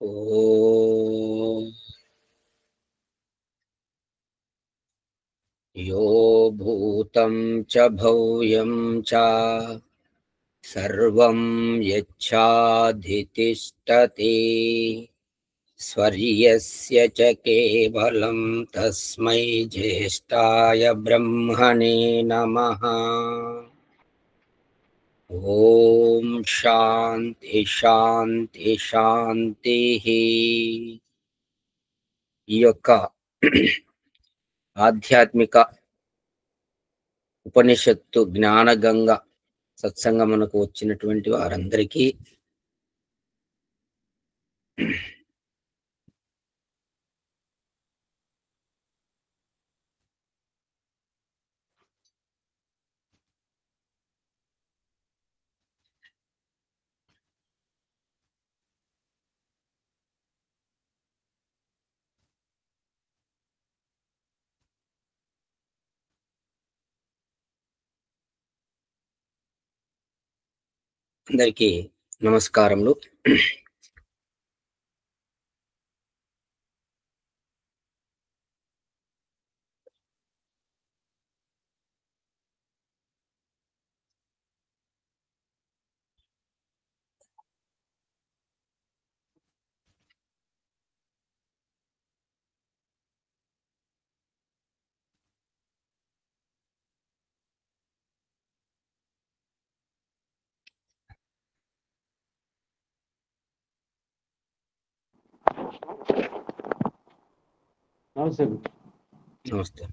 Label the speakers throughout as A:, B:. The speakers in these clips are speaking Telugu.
A: ఓం యో భూతం చ భవ్యం చ సర్వం యచ్ఛాధితిష్టతి స్వర్యస్య చ కేవలం తస్మై జ్యేష్ఠాయ బ్రహ్మణే నమః. ఓం శాంతి శాంతి శాంతి. ఈ యొక్క ఆధ్యాత్మిక ఉపనిషత్తు జ్ఞానగంగ సత్సంగమునకు వచ్చినటువంటి వారందరికీ నమస్కారములు. నమస్తే.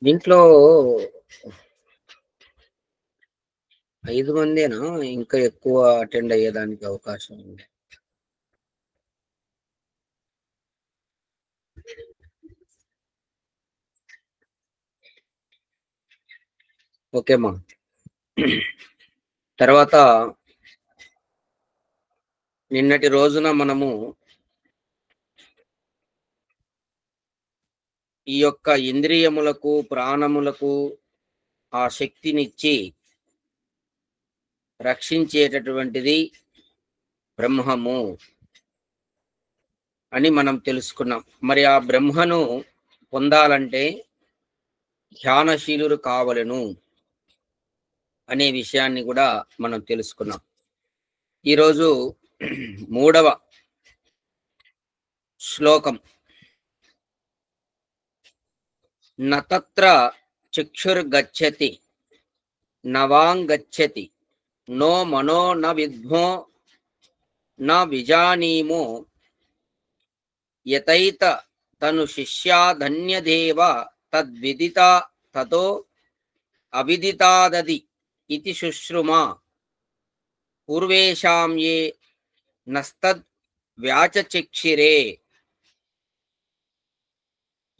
A: దీంట్లో 5 మందేనా ఇంకా ఎక్కువ అటెండ్ అయ్యేదానికి అవకాశం ఉంది? ఓకేమా. తర్వాత నిన్నటి రోజున మనము ఈ యొక్క ఇంద్రియములకు ప్రాణములకు ఆ శక్తినిచ్చి రక్షించేటటువంటిది బ్రహ్మము అని మనం తెలుసుకున్నాం. మరి ఆ బ్రహ్మను పొందాలంటే ధ్యానశీలురు కావలెను అనే విషయాన్ని కూడా మనం తెలుసుకున్నాం. ఈరోజు 3వ శ్లోకం. నతత్ర చక్షుర్గచ్చతి నవాంగచ్చతి నో మనో న విద్మో న విజానీమో యతైత తను శిష్యాధన్యదేవ తద్విదిత తతో అవిదితాదది ఇతి శుశ్రుమా పూర్వేషాం ఏ నస్తద్ వ్యాచచక్షిరే.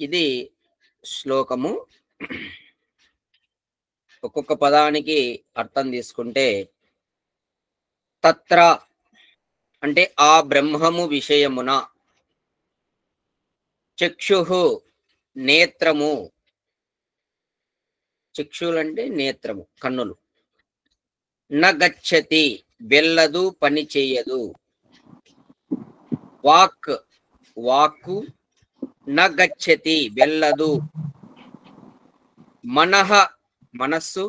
A: ఇది శ్లోకము. ఒక్కొక్క పదానికి అర్థం తీసుకుంటే, తత్ర అంటే ఆ బ్రహ్మము విషయమున, చక్షుః నేత్రము, చక్షులంటే నేత్రము కన్నులు, న గచ్చతి వెళ్ళదు పని చేయదు, వాక్ వాక్కు న గచ్చతి వెళ్ళదు, మనః మనస్సు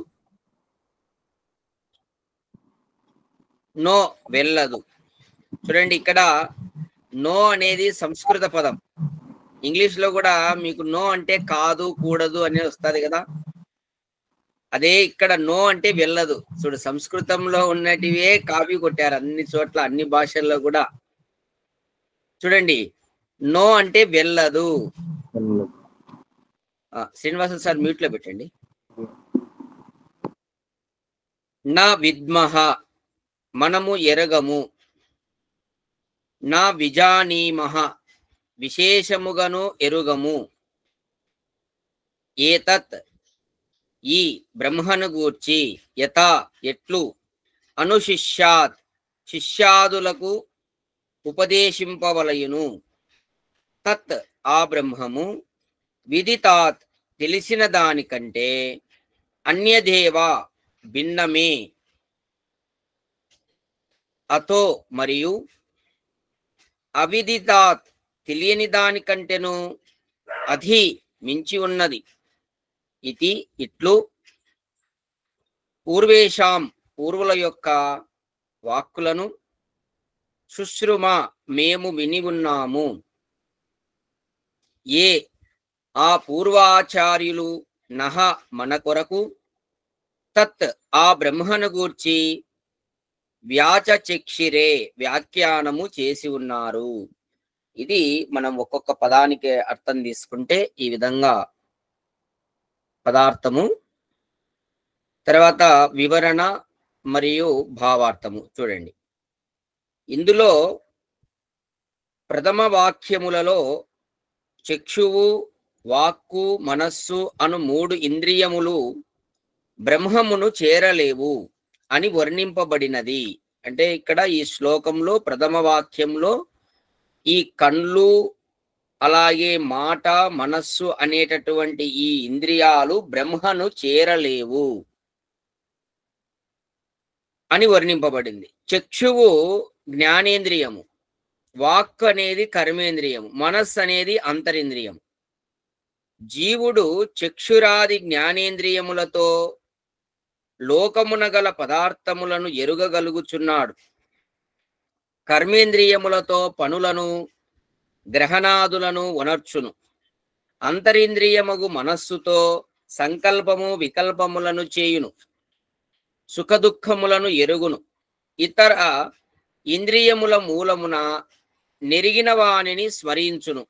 A: నో వెళ్ళదు. చూడండి, ఇక్కడ నో అనేది సంస్కృత పదం. ఇంగ్లీష్ లో కూడా మీకు నో అంటే కాదు కూడదు అనేది వస్తుంది కదా, అదే ఇక్కడ నో అంటే వెళ్ళదు. చూడు, సంస్కృతంలో ఉన్నటివే కాపీ కొట్టారు అన్ని చోట్ల, అన్ని భాషల్లో కూడా. చూడండి, నో అంటే వెళ్ళదు. శ్రీనివాసన్ సార్ మ్యూట్ లో పెట్టండి. నా విద్మహ మనము ఎరగము, నా విజానీమహ విశేషముగను ఎరుగము, ఏతత్ ఈ బ్రహ్మను గూర్చి యథా ఎట్లు అనుశిష్యాత్ శిష్యాదులకు ఉపదేశింపవలయును తత్ ఆ బ్రహ్మము విదితాత్ తెలిసిన దానికంటే అన్యదేవ భిన్నమే అతో మరియు అవిదితాత్ తెలియని దానికంటేను అధి మించి ఉన్నది ఇది ఇట్లు పూర్వేషాం పూర్వుల యొక్క వాక్కులను శుశ్రుమ మేము విని ఉన్నాము ఏ ఆ పూర్వాచార్యులు నహ మన కొరకు తత్ ఆ బ్రహ్మను గూర్చి వ్యాచచక్షిరే వ్యాఖ్యానము చేసి ఉన్నారు. ఇది మనం ఒక్కొక్క పదానికి అర్థం తీసుకుంటే ఈ విధంగా పదార్థము, తర్వాత వివరణ మరియు భావార్థము. చూడండి, ఇందులో ప్రథమ వాక్యములలో చక్షువు, వాక్కు, మనస్సు అను 3 ఇంద్రియములు బ్రహ్మమును చేరలేవు అని వర్ణింపబడినది. అంటే ఇక్కడ ఈ శ్లోకంలో ప్రథమ వాక్యంలో ఈ కళ్ళు, అలాగే మాట, మనస్సు అనేటటువంటి ఈ ఇంద్రియాలు బ్రహ్మను చేరలేవు అని వర్ణింపబడింది. చక్షువు జ్ఞానేంద్రియము, వాక్ అనేది కర్మేంద్రియము, మనస్సు అనేది అంతరింద్రియము. జీవుడు చక్షురాది జ్ఞానేంద్రియములతో లోకమున గల పదార్థములను ఎరుగగలుగుచున్నాడు. కర్మేంద్రియములతో పనులను, గ్రహణాదులను వనర్చును. అంతరింద్రియమగు మనస్సుతో సంకల్పము, వికల్పములను చేయును. సుఖదుఖములను ఎరుగును. ఇతర ఇంద్రియముల మూలమున నెరిగిన వానిని స్మరించును.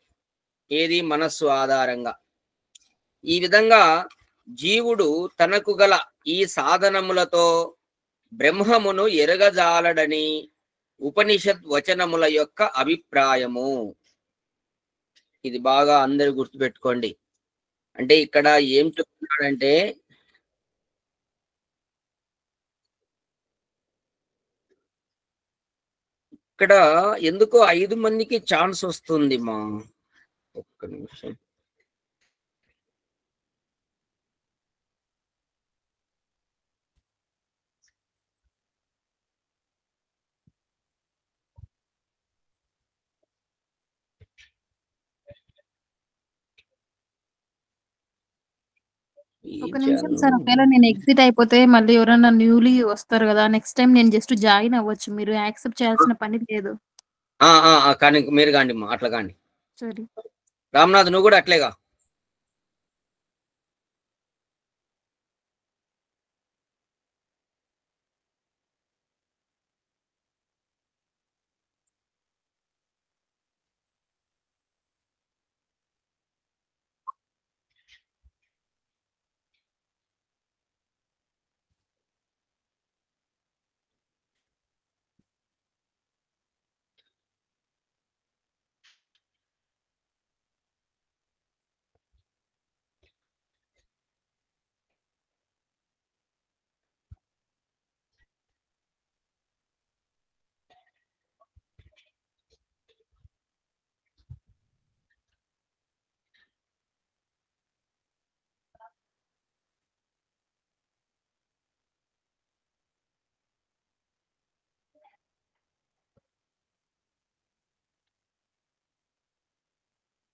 A: ఏది? మనస్సు ఆధారంగా. ఈ విధంగా జీవుడు తనకు గల ఈ సాధనములతో బ్రహ్మమును ఎరగజాలడని ఉపనిషత్ వచనముల యొక్క అభిప్రాయము. ఇది బాగా అందరూ గుర్తుపెట్టుకోండి. అంటే ఇక్కడ ఏం చెప్తున్నాడంటే, ఇక్కడ ఎందుకో 5 మందికి ఛాన్స్ వస్తుంది మా. ఒక్క నిమిషం.
B: ఒక నిమిషం సార్, ఒకవేళ నేను ఎగ్జిట్ అయిపోతే మళ్ళీ ఎవరైనా న్యూలీ వస్తారు కదా, నెక్స్ట్ టైం నేను జస్ట్ జాయిన్ అవ్వచ్చు, మీరు యాక్సెప్ట్ చేయాల్సిన పని లేదు.
A: కానీ మీరు కాండి మా, అట్లా కాండి.
B: సరే
A: రామ్నాథ్, నువ్వు కూడా అట్లేగా.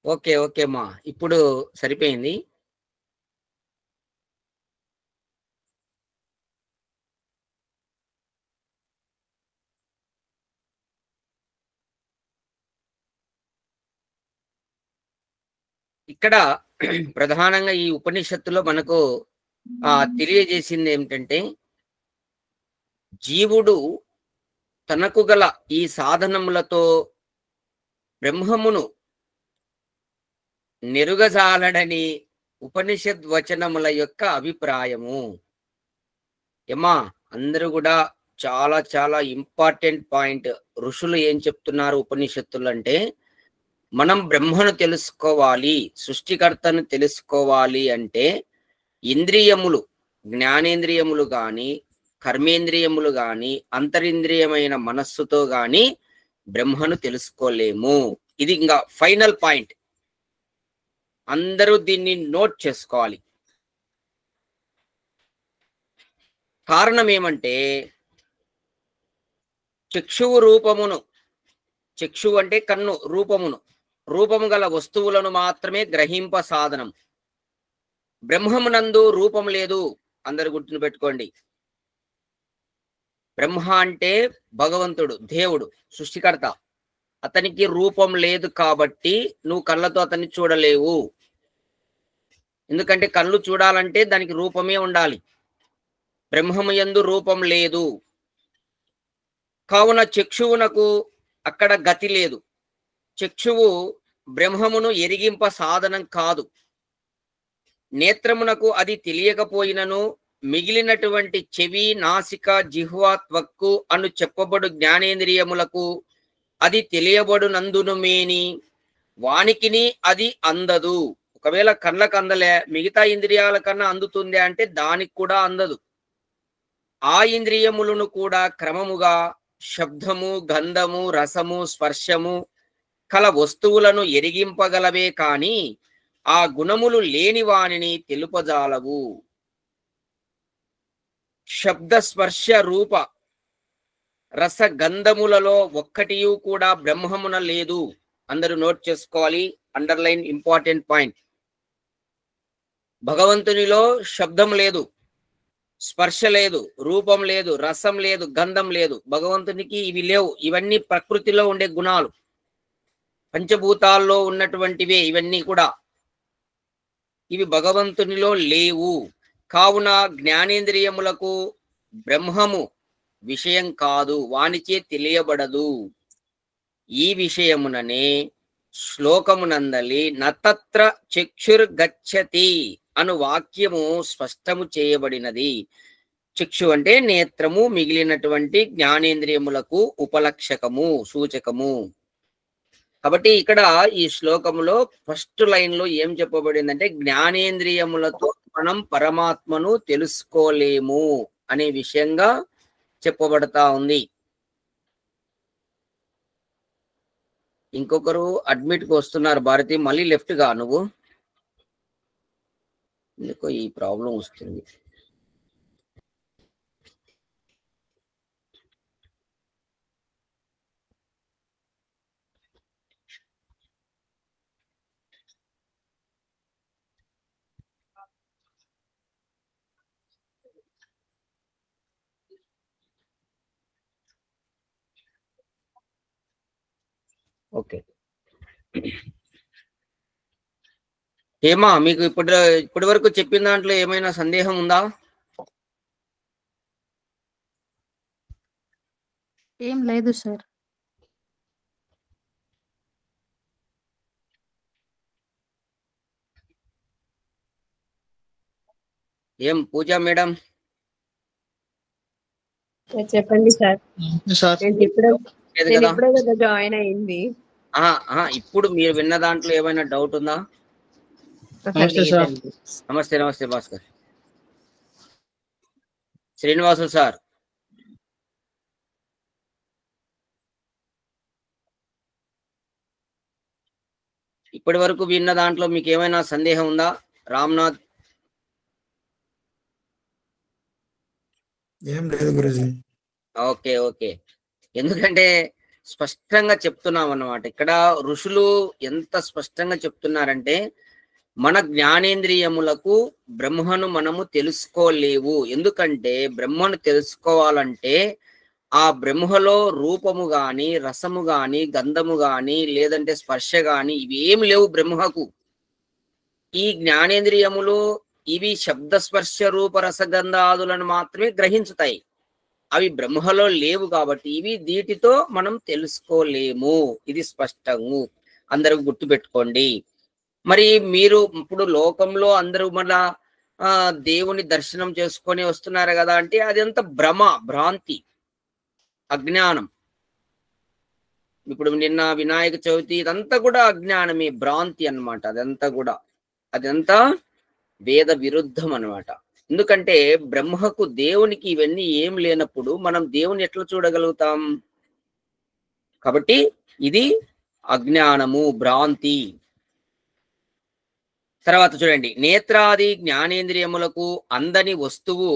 A: ఓకే ఓకే మా, ఇప్పుడు సరిపోయింది. ఇక్కడ ప్రధానంగా ఈ ఉపనిషత్తులో మనకు తెలియజేసింది ఏమిటంటే, జీవుడు తనకు గల ఈ సాధనములతో బ్రహ్మమును నెరుగజాలడని ఉపనిషద్ వచనముల యొక్క అభిప్రాయము. ఏమా, అందరూ కూడా చాలా చాలా ఇంపార్టెంట్ పాయింట్. ఋషులు ఏం చెప్తున్నారు ఉపనిషత్తులు అంటే, మనం బ్రహ్మను తెలుసుకోవాలి, సృష్టికర్తను తెలుసుకోవాలి అంటే ఇంద్రియములు జ్ఞానేంద్రియములు గాని కర్మేంద్రియములు గాని అంతరింద్రియమైన మనస్సుతో గాని బ్రహ్మను తెలుసుకోలేము. ఇది ఇంకా ఫైనల్ పాయింట్, అందరూ దీన్ని నోట్ చేసుకోవాలి. కారణం ఏమంటే చక్షువు రూపమును, చక్షువు అంటే కన్ను, రూపము గల వస్తువులను మాత్రమే గ్రహింప సాధనం. బ్రహ్మమునందు రూపం లేదు, అందరు గుర్తును పెట్టుకోండి. బ్రహ్మ అంటే భగవంతుడు, దేవుడు, సృష్టికర్త. అతనికి రూపం లేదు కాబట్టి నువ్వు కళ్ళతో అతన్ని చూడలేవు. ఎందుకంటే కళ్ళు చూడాలంటే దానికి రూపమే ఉండాలి. బ్రహ్మము యందు రూపం లేదు కావున చక్షువునకు అక్కడ గతి లేదు. చక్షువు బ్రహ్మమును ఎరిగింప సాధనం కాదు. నేత్రమునకు అది తెలియకపోయినను మిగిలినటువంటి చెవి, నాసిక, జిహ్వ, త్వక్కు అను చెప్పబడు జ్ఞానేంద్రియములకు అది తెలియబడునందును మేని వానికిని అది అందదు. ఒకవేళ కళ్ళకు అందలే, మిగతా ఇంద్రియాల కన్నా అందుతుంది అంటే దానికి కూడా అందదు. ఆ ఇంద్రియములను కూడా క్రమముగా శబ్దము, గంధము, రసము, స్పర్శము కల వస్తువులను ఎరిగింపగలవే కాని ఆ గుణములు లేని వానిని తెలుపజాలవు. శబ్ద, స్పర్శ, రూప, రస, గంధములలో ఒక్కటియు కూడా బ్రహ్మమున లేదు. అందరూ నోట్ చేసుకోవాలి, అండర్లైన్ ఇంపార్టెంట్ పాయింట్. భగవంతునిలో శబ్దం లేదు, స్పర్శ లేదు, రూపం లేదు, రసం లేదు, గంధం లేదు. భగవంతునికి ఇవి లేవు. ఇవన్నీ ప్రకృతిలో ఉండే గుణాలు, పంచభూతాల్లో ఉన్నటువంటివే ఇవన్నీ కూడా. ఇవి భగవంతునిలో లేవు. కావున జ్ఞానేంద్రియములకు బ్రహ్మము విషయం కాదు, వానిచే తెలియబడదు. ఈ విషయముననే శ్లోకమునందలి నతత్ర చక్షుర్గచ్చతి అను వాక్యము స్పష్టము చేయబడినది. చక్షు అంటే నేత్రము, మిగిలినటువంటి జ్ఞానేంద్రియములకు ఉపలక్షకము, సూచకము. కాబట్టి ఇక్కడ ఈ శ్లోకములో ఫస్ట్ లైన్ లో ఏం చెప్పబడిందంటే జ్ఞానేంద్రియములతో మనం పరమాత్మను తెలుసుకోలేము అనే విషయంగా చెప్పబడతా ఉంది. ఇంకొకరు అడ్మిట్ కి వస్తున్నారు భారతి, మళ్ళీ లెఫ్ట్ గా నువ్వు, ఎందుకో ఈ ప్రాబ్లం వస్తుంది. ఓకే ఏమా, మీకు ఇప్పటి వరకు చెప్పిన దాంట్లో ఏమైనా సందేహం ఉందా?
B: ఏం లేదు సార్.
A: ఏం పూజ మేడం?
C: చెప్పండి సార్. నేను ఇప్పుడే కదా జాయిన్ అయింది.
A: ఇప్పుడు మీరు విన్న దాంట్లో ఏమైనా డౌట్ ఉందా? నమస్తే నమస్తే భాస్కర్. శ్రీనివాసు సార్, ఇప్పటి వరకు విన్న దాంట్లో మీకు ఏమైనా సందేహం ఉందా? రామ్నాథ్?
D: ఏం లేదు గురుజీ.
A: ఓకే ఓకే, ఎందుకంటే స్పష్టంగా చెప్తున్నాం అన్నమాట. ఇక్కడ ఋషులు ఎంత స్పష్టంగా చెప్తున్నారంటే మన జ్ఞానేంద్రియములకు బ్రహ్మను మనము తెలుసుకోలేవు. ఎందుకంటే బ్రహ్మను తెలుసుకోవాలంటే ఆ బ్రహ్మలో రూపము గాని, రసము గాని, గంధము గాని, లేదంటే స్పర్శ గాని ఇవేమి లేవు బ్రహ్మకు. ఈ జ్ఞానేంద్రియములు ఇవి శబ్ద, స్పర్శ, రూప, రసగంధాదులను మాత్రమే గ్రహించుతాయి. అవి బ్రహ్మలో లేవు కాబట్టి ఇవి వీటితో మనం తెలుసుకోలేము. ఇది స్పష్టము, అందరూ గుర్తుపెట్టుకోండి. మరి మీరు ఇప్పుడు లోకంలో అందరూ మన దేవుని దర్శనం చేసుకొని వస్తున్నారు కదా అంటే అదంతా భ్రాంతి, అజ్ఞానం. ఇప్పుడు నిన్న వినాయక చవితి ఇదంతా కూడా అజ్ఞానమే, భ్రాంతి అన్నమాట. అదంతా వేద విరుద్ధం అన్నమాట. ఎందుకంటే బ్రహ్మకు దేవునికి ఇవన్నీ ఏం లేనప్పుడు మనం దేవుని ఎట్లా చూడగలుగుతాం? కాబట్టి ఇది అజ్ఞానము, భ్రాంతి. తర్వాత చూడండి, నేత్రాది జ్ఞానేంద్రియములకు అందని వస్తువు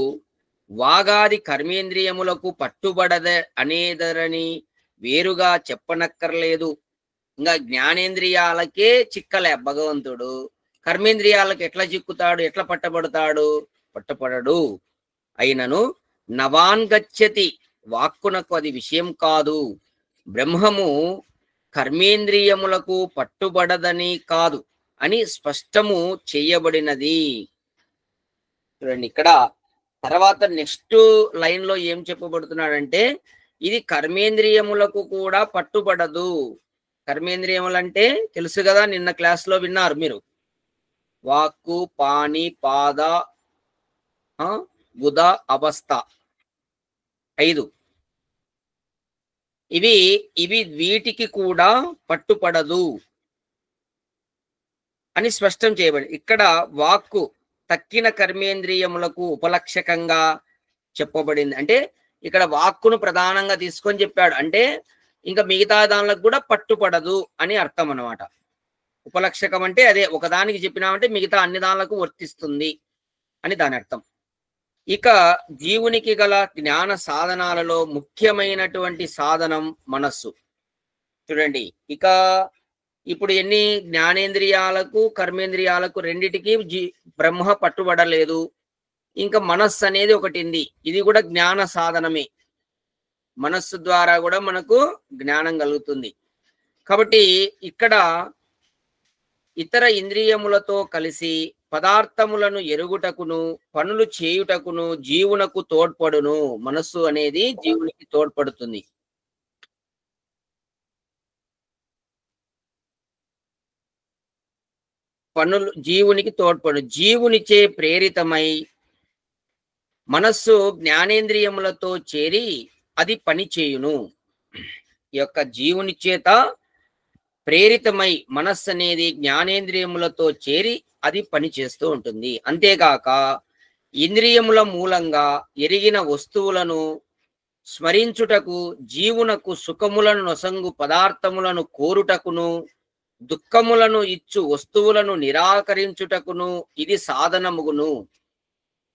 A: వాగాది కర్మేంద్రియములకు పట్టుబడద అనేదరని వేరుగా చెప్పనక్కర్లేదు. ఇంకా జ్ఞానేంద్రియాలకే చిక్కలే భగవంతుడు, కర్మేంద్రియాలకు ఎట్లా చిక్కుతాడు, ఎట్లా పట్టబడతాడు? పట్టబడడు. అయినను నవాన్గచ్చతి, వాక్కునకు అది విషయం కాదు. బ్రహ్మము కర్మేంద్రియములకు పట్టుబడదని కాదు అని స్పష్టము చేయబడినది. చూడండి, ఇక్కడ తర్వాత నెక్స్ట్ లైన్ లో ఏం చెప్పబడుతున్నాడంటే, ఇది కర్మేంద్రియములకు కూడా పట్టుబడదు. కర్మేంద్రియములు అంటే తెలుసు కదా, నిన్న క్లాస్ లో విన్నారు మీరు. వాక్కు, పాణి, పాద, గుద, అవస్థ 5. ఇవి వీటికి కూడా పట్టుపడదు అని స్పష్టం చేయబడి, ఇక్కడ వాక్కు తక్కిన కర్మేంద్రియములకు ఉపలక్షకంగా చెప్పబడింది. అంటే ఇక్కడ వాక్కును ప్రధానంగా తీసుకొని చెప్పాడు. అంటే ఇంకా మిగతా దానిలకు కూడా పట్టుపడదు అని అర్థం అన్నమాట. ఉపలక్షకం అంటే అదే, ఒకదానికి చెప్పినామంటే మిగతా అన్ని దానిలకు వర్తిస్తుంది అని దాని అర్థం. ఇక జీవునికి గల జ్ఞాన సాధనాలలో ముఖ్యమైనటువంటి సాధనం మనస్సు. చూడండి, ఇక ఇప్పుడు ఎన్ని జ్ఞానేంద్రియాలకు కర్మేంద్రియాలకు రెండిటికి బ్రహ్మ పట్టుబడలేదు. ఇంకా మనస్సు అనేది ఒకటి ఉంది, ఇది కూడా జ్ఞాన సాధనమే. మనస్సు ద్వారా కూడా మనకు జ్ఞానం కలుగుతుంది. కాబట్టి ఇక్కడ ఇతర ఇంద్రియములతో కలిసి పదార్థములను ఎరుగుటకును పనులు చేయుటకును జీవునకు తోడ్పడును. మనస్సు అనేది జీవునికి తోడ్పడుతుంది. పనులు జీవునికి తోడ్పడు, జీవునిచే ప్రేరితమై మనస్సు జ్ఞానేంద్రియములతో చేరి అది పని చేయును. ఈ యొక్క జీవుని చేత ప్రేరితమై మనస్సు అనేది జ్ఞానేంద్రియములతో చేరి అది పని చేస్తూ ఉంటుంది. అంతేకాక ఇంద్రియముల మూలంగా ఎరిగిన వస్తువులను స్మరించుటకు జీవునకు సుఖములను నొసంగు పదార్థములను కోరుటకును దుఃఖములను ఇచ్చు వస్తువులను నిరాకరించుటకును ఇది సాధనముగును.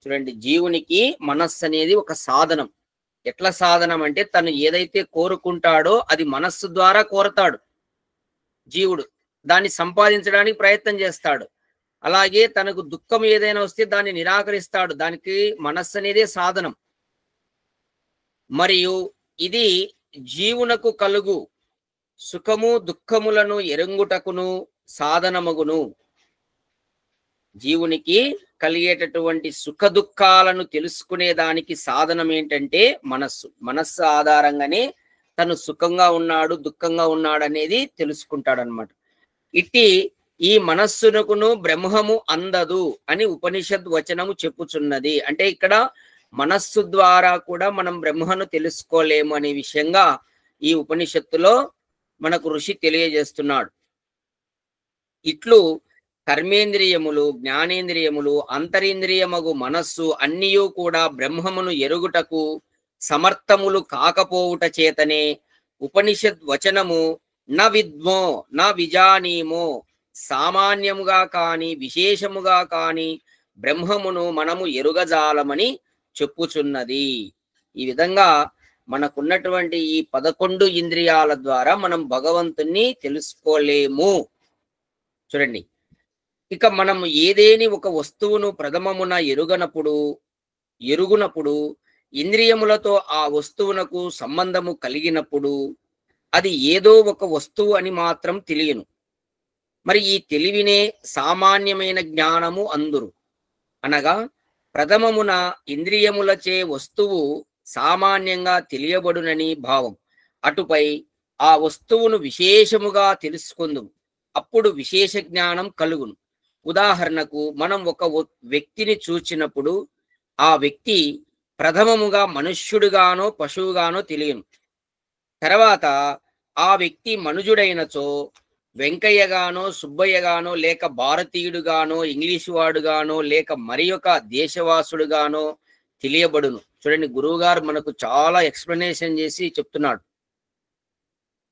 A: చూడండి, జీవునికి మనస్సు అనేది ఒక సాధనం. ఎట్లా సాధనం అంటే, తను ఏదైతే కోరుకుంటాడో అది మనస్సు ద్వారా కోరతాడు జీవుడు, దాన్ని సంపాదించడానికి ప్రయత్నం చేస్తాడు. అలాగే తనకు దుఃఖం ఏదైనా వస్తే దాన్ని నిరాకరిస్తాడు, దానికి మనస్సు అనేదే సాధనం. మరియు ఇది జీవునకు కలుగు సుఖము దుఃఖములను ఎరంగుటకును సాధనమగును. జీవునికి కలిగేటటువంటి సుఖ దుఃఖాలను తెలుసుకునే దానికి సాధనం ఏంటంటే మనస్సు. మనస్సు ఆధారంగానే తను సుఖంగా ఉన్నాడు దుఃఖంగా ఉన్నాడు అనేది తెలుసుకుంటాడు అన్నమాట. ఇట్టి ఈ మనస్సునకును బ్రహ్మము అందదు అని ఉపనిషత్ వచనము చెప్పుచున్నది. అంటే ఇక్కడ మనస్సు ద్వారా కూడా మనం బ్రహ్మను తెలుసుకోలేము అనే విషయంగా ఈ ఉపనిషత్తులో మనకు ఋషి తెలియజేస్తున్నాడు. ఇట్లు కర్మేంద్రియములు జ్ఞానేంద్రియములు అంతరింద్రియమగు మనస్సు అన్నియూ కూడా బ్రహ్మమును ఎరుగుటకు సమర్థములు కాకపోవుట చేతనే ఉపనిషద్ వచనము న విద్మో న విజానీమో, సామాన్యముగా కాని విశేషముగా కాని బ్రహ్మమును మనము ఎరుగజాలమని చెప్పుచున్నది. ఈ విధంగా మనకున్నటువంటి ఈ 11 ఇంద్రియాల ద్వారా మనం భగవంతుణ్ణి తెలుసుకోలేము. చూడండి, ఇక మనం ఏదేని ఒక వస్తువును ప్రథమమున ఎరుగునప్పుడు ఇంద్రియములతో ఆ వస్తువునకు సంబంధము కలిగినప్పుడు అది ఏదో ఒక వస్తువు అని మాత్రం తెలియను. మరి ఈ తెలివినే సామాన్యమైన జ్ఞానము అందురు. అనగా ప్రథమమున ఇంద్రియములచే వస్తువు సామాన్యంగా తెలియబడునని భావం. అటుపై ఆ వస్తువును విశేషముగా తెలుసుకుందుము, అప్పుడు విశేష జ్ఞానం కలుగును. ఉదాహరణకు మనం ఒక వ్యక్తిని చూచినప్పుడు ఆ వ్యక్తి ప్రథమముగా మనుష్యుడుగానో పశువుగానో తెలియను. తర్వాత ఆ వ్యక్తి మనుజుడైనచో వెంకయ్యగానో సుబ్బయ్యగానో లేక భారతీయుడుగానో ఇంగ్లీషు వాడుగానో లేక మరి ఒక దేశవాసుడుగానో తెలియబడును. చూడండి, గురువు గారు మనకు చాలా ఎక్స్ప్లెనేషన్ చేసి చెప్తున్నాడు.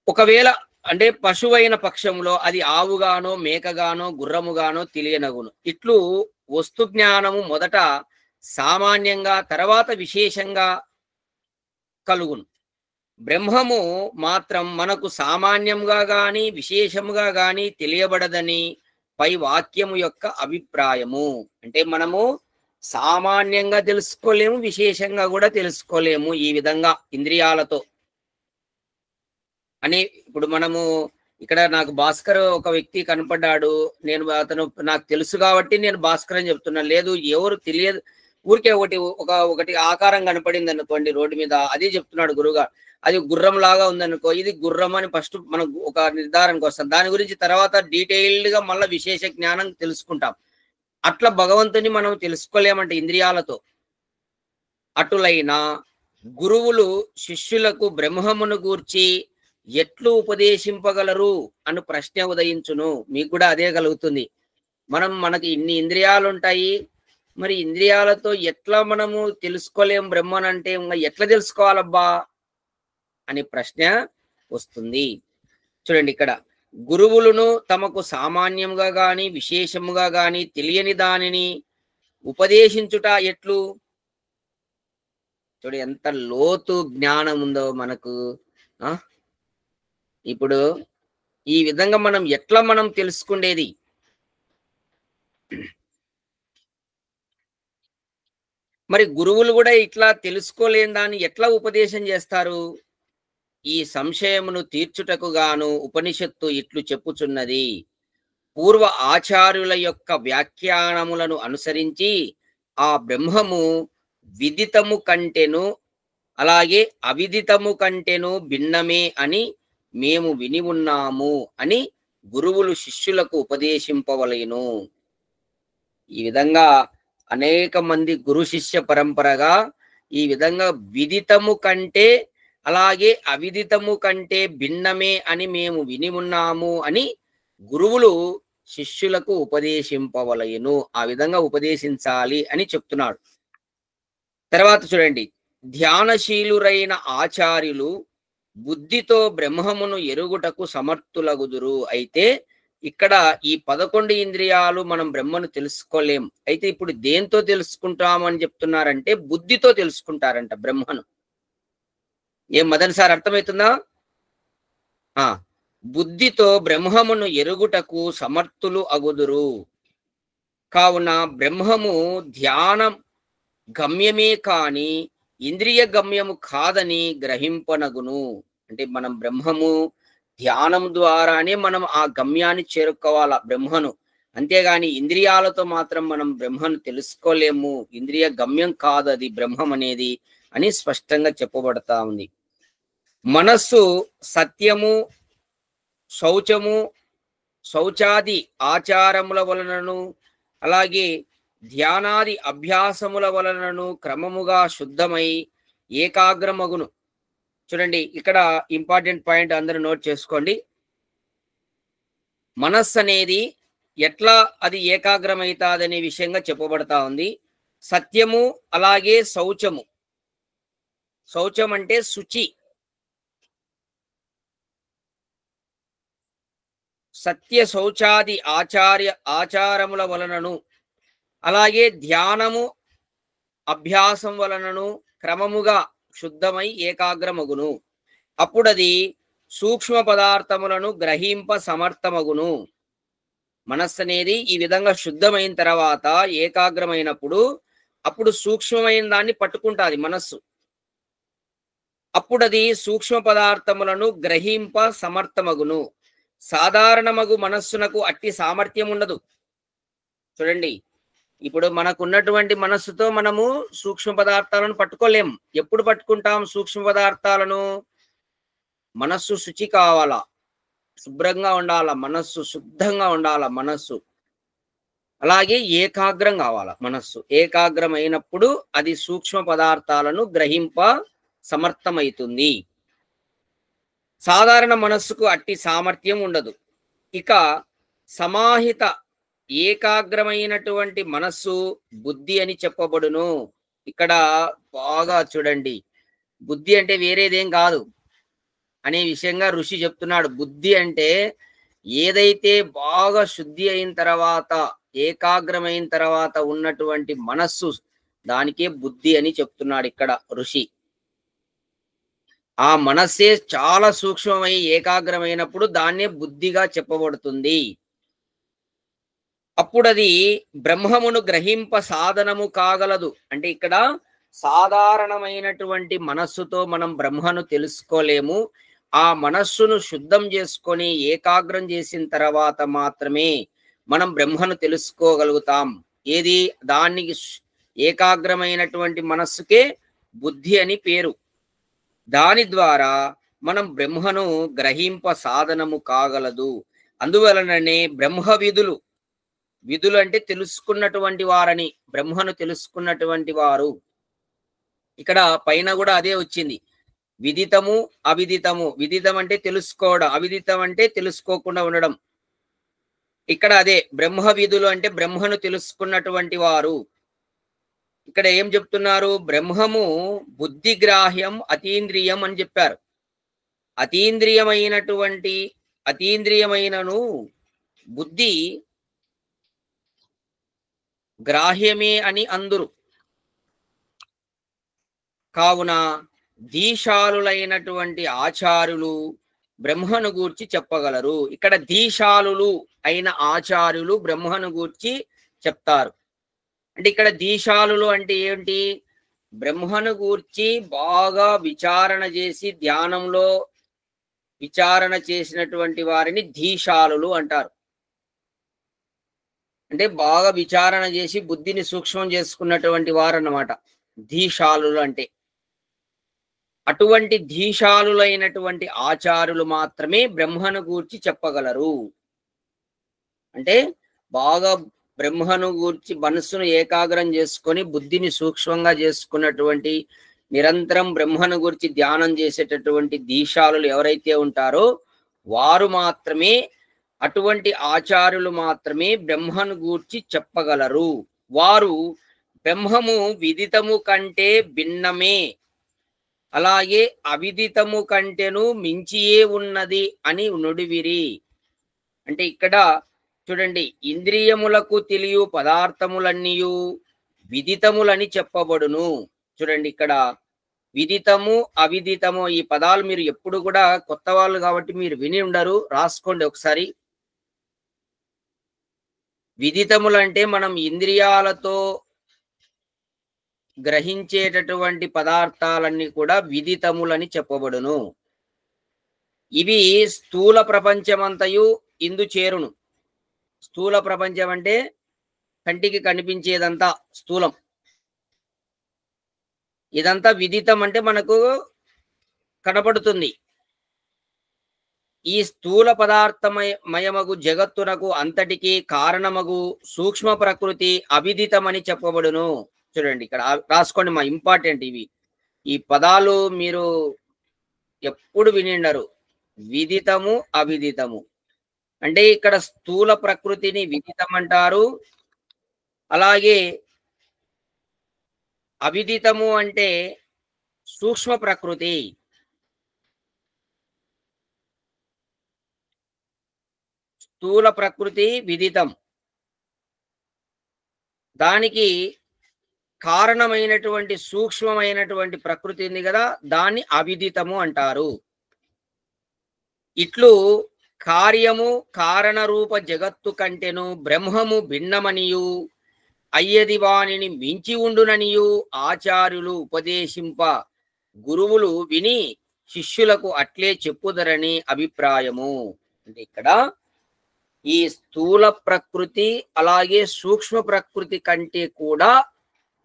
A: ఒకవేళ అంటే పశువైన పక్షంలో అది ఆవుగానో మేకగానో గుర్రముగానో తెలియనగును. ఇట్లు వస్తు జ్ఞానము మొదట సామాన్యంగా తర్వాత విశేషంగా కలుగును. బ్రహ్మము మాత్రం మనకు సామాన్యంగా గాని విశేషముగా గాని తెలియబడదని పై వాక్యము యొక్క అభిప్రాయము. అంటే మనము సామాన్యంగా తెలుసుకోలేము, విశేషంగా కూడా తెలుసుకోలేము ఈ విధంగా ఇంద్రియాలతో అని. ఇప్పుడు మనము ఇక్కడ నాకు భాస్కర్ ఒక వ్యక్తి కనపడ్డాడు, నేను అతను నాకు తెలుసు కాబట్టి నేను భాస్కర్ అని చెప్తున్నా. లేదు, ఎవరు తెలియదు, ఊరికే ఒకటి ఆకారం కనపడింది అనుకోండి రోడ్డు మీద, అదే చెప్తున్నాడు గురువుగారు. అది గుర్రం లాగా ఉందనుకో, ఇది గుర్రం అని ఫస్ట్ మనం ఒక నిర్ధారణకు వస్తాం. దాని గురించి తర్వాత డీటెయిల్డ్ గా మళ్ళీ విశేష జ్ఞానం తెలుసుకుంటాం. అట్లా భగవంతుని మనం తెలుసుకోలేమంటే ఇంద్రియాలతో. అటులైన గురువులు శిష్యులకు బ్రహ్మమును గూర్చి ఎట్లు ఉపదేశింపగలరు అను ప్రశ్న ఉదయించును. మీకు కూడా అదే కలుగుతుంది. మనకి ఇన్ని ఇంద్రియాలు ఉంటాయి, మరి ఇంద్రియాలతో ఎట్లా మనము తెలుసుకోలేం బ్రహ్మన్ అంటే ఎట్లా తెలుసుకోవాలబ్బా అని ప్రశ్న వస్తుంది. చూడండి, ఇక్కడ గురువులను తమకు సామాన్యంగా గాని విశేషముగా గాని తెలియని దానిని ఉపదేశించుట ఎట్లు. చూడు ఎంత లోతు జ్ఞానం ఉందో మనకు. ఇప్పుడు ఈ విధంగా మనం ఎట్లా మనం తెలుసుకునేది? మరి గురువులు కూడా ఇట్లా తెలుసుకోలేని దాన్ని ఎట్లా ఉపదేశం చేస్తారు? ఈ సంశయమును తీర్చుటకు గాను ఉపనిషత్తు ఇట్లు చెప్పుచున్నది. పూర్వ ఆచార్యుల యొక్క వ్యాఖ్యానములను అనుసరించి ఆ బ్రహ్మము విదితము కంటెను అలాగే అవిదితము కంటెను భిన్నమే అని మేము విని ఉన్నాము అని గురువులు శిష్యులకు ఉపదేశింపవలెను. ఈ విధంగా అనేక మంది గురు శిష్య పరంపరగా ఈ విధంగా విదితము కంటే అలాగే అవిదితము కంటే భిన్నమే అని మేము విని ఉన్నాము అని గురువులు శిష్యులకు ఉపదేశింపవలెను. ఆ విధంగా ఉపదేశించాలి అని చెప్తున్నాడు. తర్వాత చూడండి, ధ్యానశీలురైన ఆచార్యులు బుద్ధితో బ్రహ్మమును ఎరుగుటకు సమర్థులగుదురు. అయితే ఇక్కడ ఈ 11 ఇంద్రియాలు మనం బ్రహ్మను తెలుసుకోలేం. అయితే ఇప్పుడు దేంతో తెలుసుకుంటామని చెప్తున్నారంటే బుద్ధితో తెలుసుకుంటారంట బ్రహ్మను. ఏం మదన్ సార్ అర్థమవుతుందా? బుద్ధితో బ్రహ్మమును ఎరుగుటకు సమర్థులు అగుదురు. కావున బ్రహ్మము ధ్యానం గమ్యమే కాని ఇంద్రియ గమ్యము కాదని గ్రహింపనగును. అంటే మనం బ్రహ్మము ధ్యానం ద్వారానే మనం ఆ గమ్యాన్ని చేరుకోవాల బ్రహ్మను. అంతేగాని ఇంద్రియాలతో మాత్రం మనం బ్రహ్మను తెలుసుకోలేము. ఇంద్రియ గమ్యం కాదు అది బ్రహ్మం అనేది అని స్పష్టంగా చెప్పబడతా ఉంది. మనస్సు సత్యము శౌచాది ఆచారముల వలనను అలాగే ధ్యానాది అభ్యాసముల వలనను క్రమముగా శుద్ధమై ఏకాగ్రమగును. చూడండి, ఇక్కడ ఇంపార్టెంట్ పాయింట్ అందరూ నోట్ చేసుకోండి. మనస్సు అనేది ఎట్లా అది ఏకాగ్రమవుతాదనే విషయంగా చెప్పబడతా ఉంది. సత్యము అలాగే శౌచము. శౌచం అంటే శుచి. సత్య శౌచాది ఆచారముల వలనను అలాగే ధ్యానము అభ్యాసం వలనను క్రమముగా శుద్ధమై ఏకాగ్రమగును. అప్పుడది సూక్ష్మ పదార్థములను గ్రహింప సమర్థమగును. మనస్సు అనేది ఈ విధంగా శుద్ధమైన తర్వాత ఏకాగ్రమైనప్పుడు అప్పుడు సూక్ష్మమైన దాన్ని పట్టుకుంటాది మనస్సు. అప్పుడది సూక్ష్మ పదార్థములను గ్రహింప సమర్థమగును. సాధారణమగు మనస్సునకు అట్టి సామర్థ్యం ఉండదు. చూడండి, ఇప్పుడు మనకున్నటువంటి మనస్సుతో మనము సూక్ష్మ పదార్థాలను పట్టుకోలేము. ఎప్పుడు పట్టుకుంటాం సూక్ష్మ పదార్థాలను? మనస్సు శుచి కావాలా, శుభ్రంగా ఉండాలా, మనస్సు శుద్ధంగా ఉండాలా, మనస్సు అలాగే ఏకాగ్రం కావాలా. మనస్సు ఏకాగ్రమైనప్పుడు అది సూక్ష్మ పదార్థాలను గ్రహింప సమర్థమవుతుంది. సాధారణ మనస్సుకు అట్టి సామర్థ్యం ఉండదు. ఇక సమాహిత ఏకాగ్రమైనటువంటి మనస్సు బుద్ధి అని చెప్పబడును. ఇక్కడ బాగా చూడండి, బుద్ధి అంటే వేరేదేం కాదు అనే విషయంగా ఋషి చెప్తున్నాడు. బుద్ధి అంటే ఏదైతే బాగా శుద్ధి అయిన తర్వాత, ఏకాగ్రమైన తర్వాత ఉన్నటువంటి మనస్సు, దానికే బుద్ధి అని చెప్తున్నాడు ఇక్కడ ఋషి. ఆ మనస్సే చాలా సూక్ష్మమై ఏకాగ్రమైనప్పుడు దాన్నే బుద్ధిగా చెప్పబడుతుంది. అప్పుడు అది బ్రహ్మమును గ్రహింప సాధనము కాగలదు. అంటే ఇక్కడ సాధారణమైనటువంటి మనస్సుతో మనం బ్రహ్మను తెలుసుకోలేము. ఆ మనస్సును శుద్ధం చేసుకొని ఏకాగ్రం చేసిన తర్వాత మాత్రమే మనం బ్రహ్మను తెలుసుకోగలుగుతాం. ఏది? దానికి ఏకాగ్రమైనటువంటి మనస్సుకే బుద్ధి అని పేరు. దాని ద్వారా మనం బ్రహ్మను గ్రహింప సాధనము కాగలదు. అందువలననే బ్రహ్మ విధులు, విధులు అంటే తెలుసుకున్నటువంటి వారని, బ్రహ్మను తెలుసుకున్నటువంటి వారు. ఇక్కడ పైన కూడా అదే వచ్చింది, విదితము అవిదితము. విదితం అంటే తెలుసుకోవడం, అవిదితం అంటే తెలుసుకోకుండా ఉండడం. ఇక్కడ అదే బ్రహ్మ విధులు అంటే బ్రహ్మను తెలుసుకున్నటువంటి వారు. ఇక్కడ ఏం చెప్తున్నారు? బ్రహ్మము బుద్ధిగ్రాహ్యం అతీంద్రియం అని చెప్పారు. అతీంద్రియమైనను బుద్ధి గ్రాహ్యమే అని అందురు. కావున దీశాలులైనటువంటి ఆచార్యులు బ్రహ్మను గూర్చి చెప్పగలరు. ఇక్కడ దీశాలులు అయిన ఆచార్యులు బ్రహ్మను గూర్చి చెప్తారు. అంటే ఇక్కడ దీశాలులు అంటే ఏంటి? బ్రహ్మను గూర్చి బాగా విచారణ చేసి, ధ్యానంలో విచారణ చేసినటువంటి వారిని దీశాలులు అంటారు. అంటే బాగా విచారణ చేసి బుద్ధిని సూక్ష్మం చేసుకున్నటువంటి వారు అన్నమాట దీశాలులు అంటే. అటువంటి దీశాలులైనటువంటి ఆచార్యులు మాత్రమే బ్రహ్మను గూర్చి చెప్పగలరు. అంటే బాగా బ్రహ్మను గూర్చి మనస్సును ఏకాగ్రం చేసుకొని బుద్ధిని సూక్ష్మంగా చేసుకున్నటువంటి, నిరంతరం బ్రహ్మను గురించి ధ్యానం చేసేటటువంటి దీశాలులు ఎవరైతే ఉంటారో వారు మాత్రమే, అటువంటి ఆచార్యులు మాత్రమే బ్రహ్మను గూర్చి చెప్పగలరు. వారు బ్రహ్మము విదితము కంటే భిన్నమే, అలాగే అవిదితము కంటేను మించియే ఉన్నది అని నుడివిరి. అంటే ఇక్కడ చూడండి, ఇంద్రియములకు తెలియు పదార్థములన్నీయు విదితములని చెప్పబడును. చూడండి, ఇక్కడ విదితము అవిదితము ఈ పదాలు మీరు ఎప్పుడు కూడా కొత్త వాళ్ళు కాబట్టి మీరు విని ఉండరు, రాసుకోండి ఒకసారి. విదితములంటే మనం ఇంద్రియాలతో గ్రహించేటటువంటి పదార్థాలన్నీ కూడా విదితములని చెప్పబడును. ఇవి స్థూల ప్రపంచమంతయు ఇందు చేరును. స్థూల ప్రపంచం అంటే కంటికి కనిపించేదంతా స్థూలం. ఇదంతా విదితం అంటే మనకు కనపడుతుంది. ఈ స్థూల పదార్థమయమగు జగత్తునకు అంతటికి కారణమగు సూక్ష్మ ప్రకృతి అవిదితమని చెప్పబడును. చూడండి, ఇక్కడ రాసుకోండి మా ఇంపార్టెంట్ ఇవి. ఈ పదాలు మీరు ఎప్పుడు వినిండరు. విదితము అవిదితము అంటే ఇక్కడ స్థూల ప్రకృతిని విదితం అంటారు. అలాగే అవిదితము అంటే సూక్ష్మ ప్రకృతి. స్థూల ప్రకృతి విదితం, దానికి కారణమైనటువంటి సూక్ష్మమైనటువంటి ప్రకృతి ఉంది కదా, దాన్ని అవిదితము అంటారు. ఇట్లు కార్యము కారణ రూప జగత్తు కంటెను బ్రహ్మము భిన్నమనియు అయ్యది వానిని మించి ఉండుననియు ఆచార్యులు ఉపదేశింప గురువులు విని శిష్యులకు అట్లే చెప్పుదరని అభిప్రాయము. అంటే ఇక్కడ ఈ స్థూల ప్రకృతి అలాగే సూక్ష్మ ప్రకృతి కంటే కూడా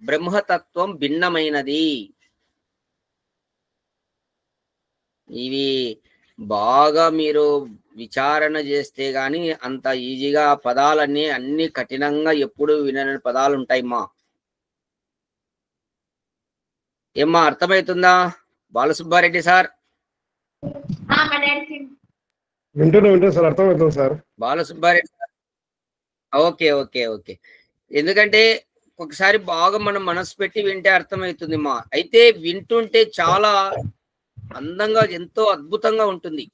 A: బ్రహ్మతత్వం భిన్నమైనది. ఇవి బాగా మీరు విచారణ చేస్తే గాని అంత ఈజీగా పదాలన్నీ అన్ని కఠినంగా ఎప్పుడు వినని పదాలు ఉంటాయమ్మా. ఏమ్మా అర్థమవుతుందా బాలసుబ్బారెడ్డి సార్?
D: వింటున్నా సార్, అర్థమవుతుంది sir.
A: Balasubbareddy okay okay okay. ఎందుకంటే ఒకసారి బాగా మనం మనసు పెట్టి వింటే అర్థమవుతుంది మా. అయితే వింటుంటే చాలా అందంగా ఎంతో అద్భుతంగా ఉంటుంది.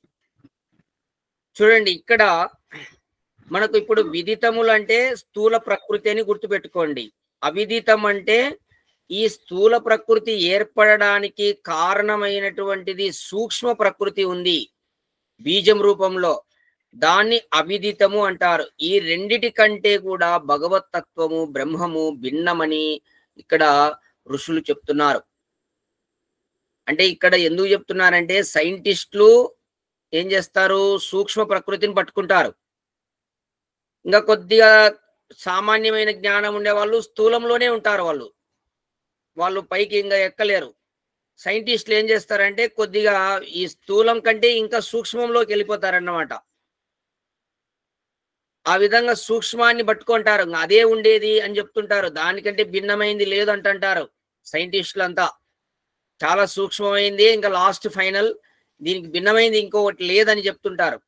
A: చూడండి ఇక్కడ మనకు ఇప్పుడు విదితములు అంటే స్థూల ప్రకృతి అని గుర్తుపెట్టుకోండి. అవిదితం అంటే ఈ స్థూల ప్రకృతి ఏర్పడడానికి కారణమైనటువంటిది సూక్ష్మ ప్రకృతి ఉంది బీజం రూపంలో, దాన్ని అవిదితము అంటారు. ఈ రెండిటి కంటే కూడా భగవత్ తత్వము బ్రహ్మము భిన్నమని ఇక్కడ ఋషులు చెప్తున్నారు. అంటే ఇక్కడ ఎందుకు చెప్తున్నారంటే సైంటిస్టులు ఏం చేస్తారు, సూక్ష్మ ప్రకృతిని పట్టుకుంటారు. ఇంకా కొద్దిగా సామాన్యమైన జ్ఞానం ఉండే వాళ్ళు స్థూలంలోనే ఉంటారు, వాళ్ళు పైకి ఇంకా ఎక్కలేరు. సైంటిస్టులు ఏం చేస్తారంటే కొద్దిగా ఈ స్థూలం కంటే ఇంకా సూక్ష్మంలోకి వెళ్ళిపోతారన్నమాట. ఆ విధంగా సూక్ష్మాన్ని పట్టుకుంటారు, అదే ఉండేది అని చెప్తుంటారు. దానికంటే భిన్నమైంది లేదు అంటుంటారు సైంటిస్టులు అంతా. చాలా సూక్ష్మమైంది, ఇంకా లాస్ట్ ఫైనల్, దీనికి భిన్నమైంది ఇంకొకటి లేదని చెప్తుంటారు.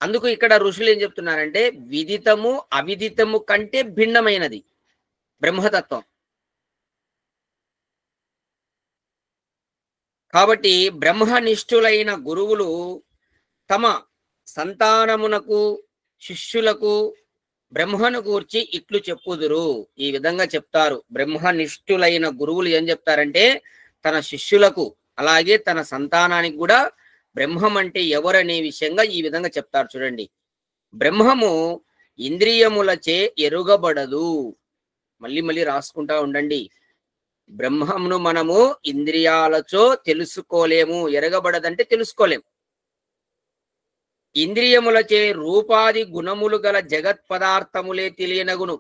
A: అందుకు ఇక్కడ ఋషులు ఏం చెప్తున్నారంటే విదితము అవిదితము కంటే భిన్నమైనది బ్రహ్మతత్వం. కాబట్టి బ్రహ్మనిష్ఠులైన గురువులు తమ సంతానమునకు శిష్యులకు బ్రహ్మను గూర్చి ఇట్లు చెప్పుదురు. ఈ విధంగా చెప్తారు. బ్రహ్మనిష్ఠులైన గురువులు ఏం చెప్తారంటే తన శిష్యులకు అలాగే తన సంతానానికి కూడా బ్రహ్మం అంటే ఎవరనే విషయంగా ఈ విధంగా చెప్తారు. చూడండి, బ్రహ్మము ఇంద్రియములచే ఎరుగబడదు. మళ్ళీ మళ్ళీ రాసుకుంటా ఉండండి. బ్రహ్మమును మనము ఇంద్రియాలతో తెలుసుకోలేము. ఎరగబడదంటే తెలుసుకోలేము. ఇంద్రియములచే రూపాది గుణములు గల జగత్ పదార్థములే తెలియనగును.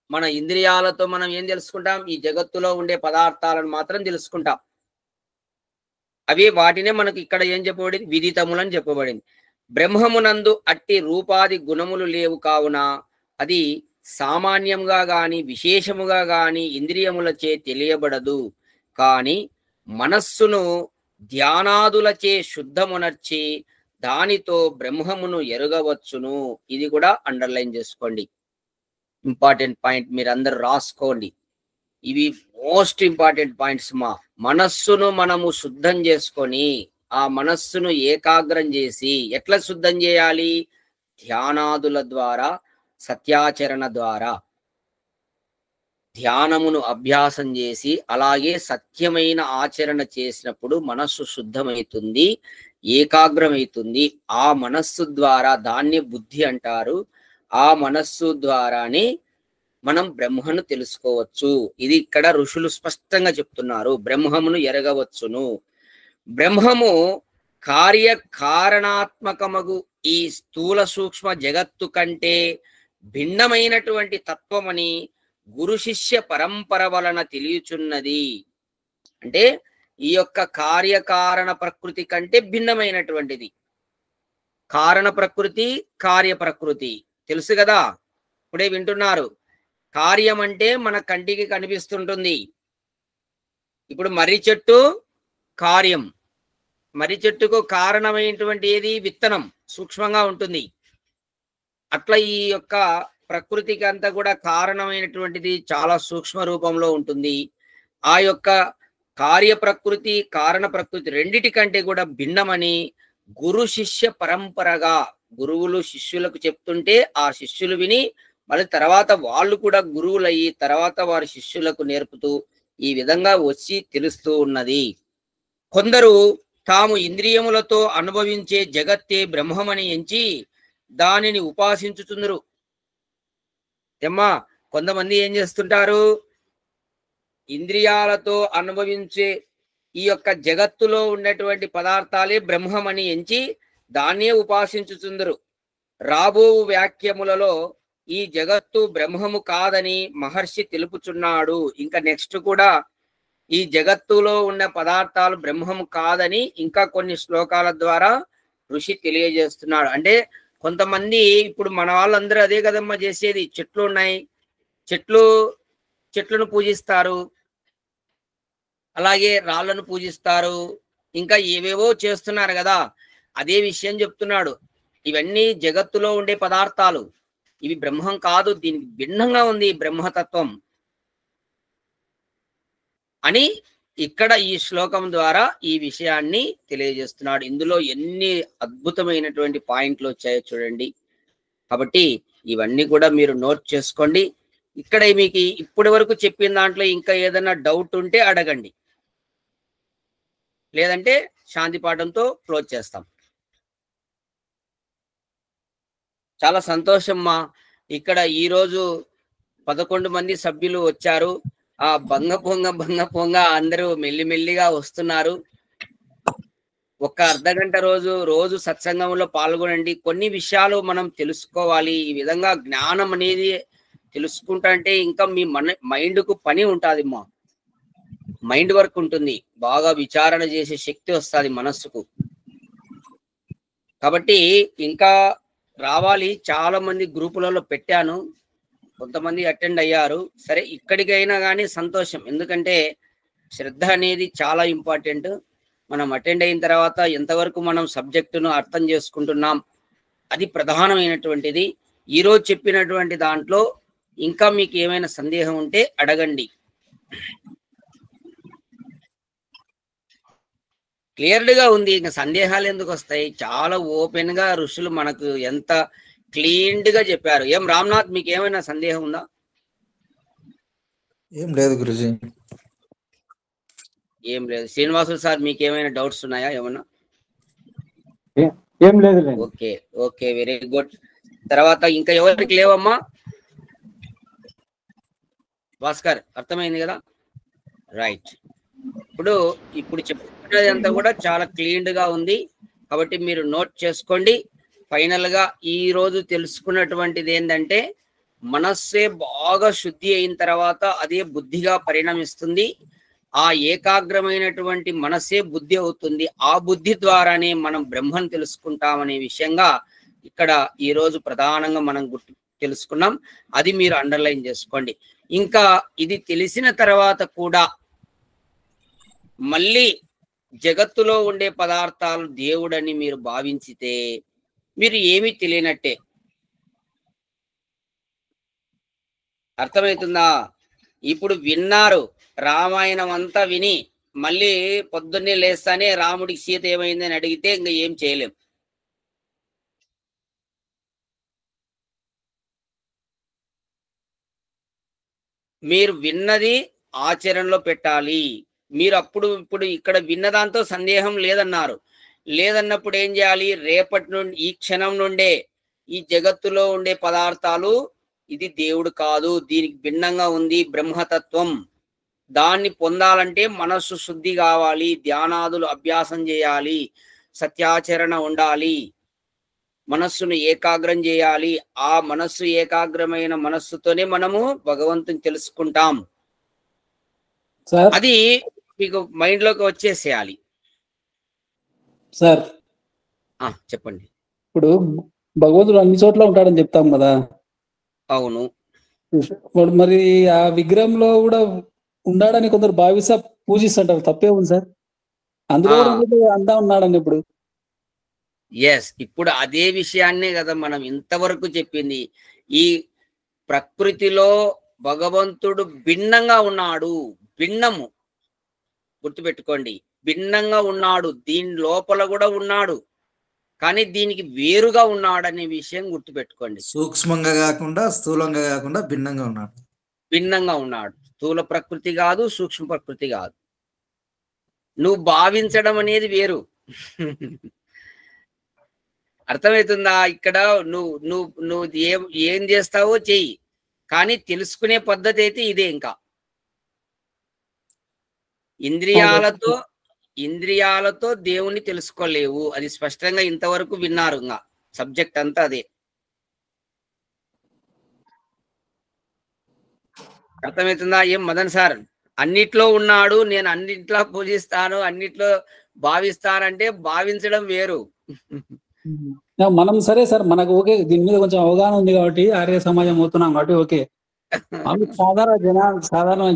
A: మన ఇంద్రియాలతో మనం ఏం తెలుసుకుంటాం, ఈ జగత్తులో ఉండే పదార్థాలను మాత్రం తెలుసుకుంటాం. అవి వాటినే మనకు ఇక్కడ ఏం చెప్పబడింది, విదితములని చెప్పబడింది. బ్రహ్మమునందు అట్టి రూపాది గుణములు లేవు కావున అది సామాన్యంగా గాని విశేషముగా గాని ఇంద్రియములచే తెలియబడదు. కాని మనస్సును ధ్యానాదులచే శుద్ధమునర్చి దానితో బ్రహ్మమును ఎరుగవచ్చును. ఇది కూడా అండర్లైన్ చేసుకోండి, ఇంపార్టెంట్ పాయింట్, మీరు అందరు రాసుకోండి. ఇవి మోస్ట్ ఇంపార్టెంట్ పాయింట్స్ మా. మనస్సును మనము శుద్ధం చేసుకొని ఆ మనస్సును ఏకాగ్రం చేసి, ఎట్లా శుద్ధం చేయాలి, ధ్యానాదుల ద్వారా, సత్యాచరణ ద్వారా ధ్యానమును అభ్యాసం చేసి అలాగే సత్యమైన ఆచరణ చేసినప్పుడు మనస్సు శుద్ధమవుతుంది, ఏకాగ్రమవుతుంది. ఆ మనస్సు ద్వారా, దాన్ని బుద్ధి అంటారు, ఆ మనస్సు ద్వారానే మనం బ్రహ్మను తెలుసుకోవచ్చు. ఇది ఇక్కడ ఋషులు స్పష్టంగా చెప్తున్నారు. బ్రహ్మమును ఎరగవచ్చును. బ్రహ్మము కార్యకారణాత్మకమగు ఈ స్థూల సూక్ష్మ జగత్తు కంటే భిన్నమైనటువంటి తత్వమని గురు శిష్య పరంపర వలన తెలియచున్నది. అంటే ఈ యొక్క కార్యకారణ ప్రకృతి కంటే భిన్నమైనటువంటిది. కారణ ప్రకృతి, కార్య ప్రకృతి తెలుసు కదా, ఇప్పుడే వింటున్నారు. కార్యం అంటే మన కంటికి కనిపిస్తుంటుంది. ఇప్పుడు మర్రి చెట్టు కార్యం, మర్రి చెట్టుకు కారణమైనటువంటి ఏది, విత్తనం, సూక్ష్మంగా ఉంటుంది. అట్లా ఈ యొక్క ప్రకృతికి అంతా కూడా కారణమైనటువంటిది చాలా సూక్ష్మ రూపంలో ఉంటుంది. ఆ యొక్క కార్య ప్రకృతి కారణ ప్రకృతి రెండిటి కంటే కూడా భిన్నమని గురు శిష్య పరంపరగా గురువులు శిష్యులకు చెప్తుంటే ఆ శిష్యులు విని మళ్ళీ తర్వాత వాళ్ళు కూడా గురువులయ్యి తర్వాత వారి శిష్యులకు నేర్పుతూ ఈ విధంగా వచ్చి తెలుస్తూ ఉన్నది. కొందరు తాము ఇంద్రియములతో అనుభవించే జగత్తే బ్రహ్మమని ఎంచి దానిని ఉపాసించుచుందరు. ఏమ్మా, కొంతమంది ఏం చేస్తుంటారు, ఇంద్రియాలతో అనుభవించే ఈ యొక్క జగత్తులో ఉన్నటువంటి పదార్థాలే బ్రహ్మమని ఎంచి దాన్నే ఉపాసించుచుందరు. రాబో వాక్యములలో ఈ జగత్తు బ్రహ్మము కాదని మహర్షి తెలుపుచున్నాడు. ఇంకా నెక్స్ట్ కూడా ఈ జగత్తులో ఉన్న పదార్థాలు బ్రహ్మము కాదని ఇంకా కొన్ని శ్లోకాల ద్వారా ఋషి తెలియజేస్తున్నాడు. అంటే కొంతమంది ఇప్పుడు మన వాళ్ళందరూ అదే కదమ్మా చేసేది. చెట్లు ఉన్నాయి, చెట్లను పూజిస్తారు, అలాగే రాళ్లను పూజిస్తారు, ఇంకా ఏవేవో చేస్తున్నారు కదా, అదే విషయం చెప్తున్నాడు. ఇవన్నీ జగత్తులో ఉండే పదార్థాలు, ఇవి బ్రహ్మం కాదు, దీనికి భిన్నంగా ఉంది బ్రహ్మతత్వం అని ఇక్కడ ఈ శ్లోకం ద్వారా ఈ విషయాన్ని తెలియజేస్తున్నాడు. ఇందులో ఎన్ని అద్భుతమైనటువంటి పాయింట్లు వచ్చాయో చూడండి. కాబట్టి ఇవన్నీ కూడా మీరు నోట్ చేసుకోండి. ఇక్కడ మీకు ఇప్పటి వరకు చెప్పిన దాంట్లో ఇంకా ఏదైనా డౌట్ ఉంటే అడగండి, లేదంటే శాంతి పాఠంతో క్లోజ్ చేస్తాం. చాలా సంతోషం మా, ఇక్కడ ఈరోజు 11 మంది సభ్యులు వచ్చారు. ఆ బంగ పొంగ అందరూ మెల్లిమెల్లిగా వస్తున్నారు. ఒక అర్ధగంట రోజు సత్సంగంలో పాల్గొనండి. కొన్ని విషయాలు మనం తెలుసుకోవాలి. ఈ విధంగా జ్ఞానం అనేది తెలుసుకుంటా అంటే ఇంకా మీ మైండ్కు పని ఉంటుంది, మా మైండ్ వర్క్ ఉంటుంది, బాగా విచారణ చేసే శక్తి వస్తుంది మనస్సుకు. కాబట్టి ఇంకా రావాలి. చాలా మంది గ్రూపులలో పెట్టాను, కొంతమంది అటెండ్ అయ్యారు. సరే, ఇక్కడికైనా కానీ సంతోషం, ఎందుకంటే శ్రద్ధ అనేది చాలా ఇంపార్టెంట్. మనం అటెండ్ అయిన తర్వాత ఎంతవరకు మనం సబ్జెక్టును అర్థం చేసుకుంటున్నాం, అది ప్రధానమైనటువంటిది. ఈరోజు చెప్పినటువంటి దాంట్లో ఇంకా మీకు ఏమైనా సందేహం ఉంటే అడగండి. క్లియర్డ్గా ఉంది, ఇంకా సందేహాలు ఎందుకు వస్తాయి? చాలా ఓపెన్ గా ఋషులు మనకు ఎంత క్లీన్డ్గా చెప్పారు. ఏం రామ్నాథ్, మీకు ఏమైనా సందేహం ఉందా?
E: ఏం లేదు గురుజీ.
A: ఏం లేదు. శ్రీనివాసులు సార్, మీకు ఏమైనా డౌట్స్ ఉన్నాయా? ఏమన్నా?
F: ఏం లేదు.
A: Okay okay, very good. తర్వాత ఇంకా ఎవరికి లేవమ్మా? భాస్కర్, అర్థమైంది కదా? రైట్. ఇప్పుడు చెప్పుకున్నది అంతా కూడా చాలా క్లీన్డ్గా ఉంది, కాబట్టి మీరు నోట్ చేసుకోండి. ఫైనల్ గా ఈ రోజు తెలుసుకున్నటువంటిది ఏంటంటే, మనస్సే బాగా శుద్ధి అయిన తర్వాత అదే బుద్ధిగా పరిణమిస్తుంది. ఆ ఏకాగ్రమైనటువంటి మనస్సే బుద్ధి అవుతుంది. ఆ బుద్ధి ద్వారానే మనం బ్రహ్మను తెలుసుకుంటామనే విషయంగా ఇక్కడ ఈ రోజు ప్రధానంగా మనం తెలుసుకున్నాం. అది మీరు అండర్లైన్ చేసుకోండి. ఇంకా ఇది తెలిసిన తర్వాత కూడా మళ్ళీ జగత్తులో ఉండే పదార్థాలు దేవుడని మీరు భావించితే మీరు ఏమీ తెలియనట్టే. అర్థమవుతుందా? ఇప్పుడు విన్నారు, రామాయణం అంతా విని మళ్ళీ పొద్దున్నే లేస్తానే రాముడికి సీత ఏమైందని అడిగితే ఇంకా ఏం చేయలేం. మీరు విన్నది ఆచరణలో పెట్టాలి. మీరు ఇప్పుడు ఇక్కడ విన్నదాంతో సందేహం లేదన్నారు. లేదన్నప్పుడు ఏం చేయాలి? రేపటి నుండి, ఈ క్షణం నుండే ఈ జగత్తులో ఉండే పదార్థాలు ఇది దేవుడు కాదు, దీనికి భిన్నంగా ఉంది బ్రహ్మతత్వం. దాన్ని పొందాలంటే మనస్సు శుద్ధి కావాలి, ధ్యానాదులు అభ్యాసం చేయాలి, సత్యాచరణ ఉండాలి, మనస్సును ఏకాగ్రం చేయాలి. ఆ మనస్సు ఏకాగ్రమైన మనస్సుతోనే మనము భగవంతుని తెలుసుకుంటాం. అది మీకు మైండ్ లోకి వచ్చేసేయాలి.
G: సార్
A: చెప్పండి.
G: ఇప్పుడు భగవంతుడు అన్ని చోట్ల ఉంటాడని చెప్తాం కదా.
A: అవును.
G: మరి ఆ విగ్రహంలో కూడా ఉన్నాడని కొందరు భావిస్తా పూజిస్తుంటారు, తప్పే ఉంది సార్? అందులో అంతా ఉన్నాడని ఇప్పుడు.
A: ఎస్, ఇప్పుడు అదే విషయాన్నే కదా మనం ఇంతవరకు చెప్పింది. ఈ ప్రకృతిలో భగవంతుడు భిన్నంగా ఉన్నాడు. భిన్నము గుర్తుపెట్టుకోండి, భిన్నంగా ఉన్నాడు. దీని లోపల కూడా ఉన్నాడు, కానీ దీనికి వేరుగా ఉన్నాడు అనే విషయం గుర్తుపెట్టుకోండి.
E: సూక్ష్మంగా కాకుండా, స్థూలంగా కాకుండా భిన్నంగా ఉన్నాడు.
A: భిన్నంగా ఉన్నాడు. స్థూల ప్రకృతి కాదు, సూక్ష్మ ప్రకృతి కాదు. నువ్వు భావించడం అనేది వేరు. అర్థమవుతుందా? ఇక్కడ నువ్వు ఏం చేస్తావో చెయ్యి, కానీ తెలుసుకునే పద్ధతి అయితే ఇదే. ఇంకా ఇంద్రియాలతో దేవుణ్ణి తెలుసుకోలేవు. అది స్పష్టంగా ఇంతవరకు విన్నారు. ఇంకా సబ్జెక్ట్ అంతా అదే. అర్థమవుతుందా? ఏం మదన్ సార్, అన్నిట్లో ఉన్నాడు, నేను అన్నిట్లో పూజిస్తాను, అన్నిట్లో భావిస్తానంటే భావించడం వేరు.
G: మనం సరే సార్, మనకు ఓకే, దీని మీద కొంచెం అవగాహన ఉంది కాబట్టి ఆర్య సమాజం అవుతున్నాం కాబట్టి ఓకే. సాధారణ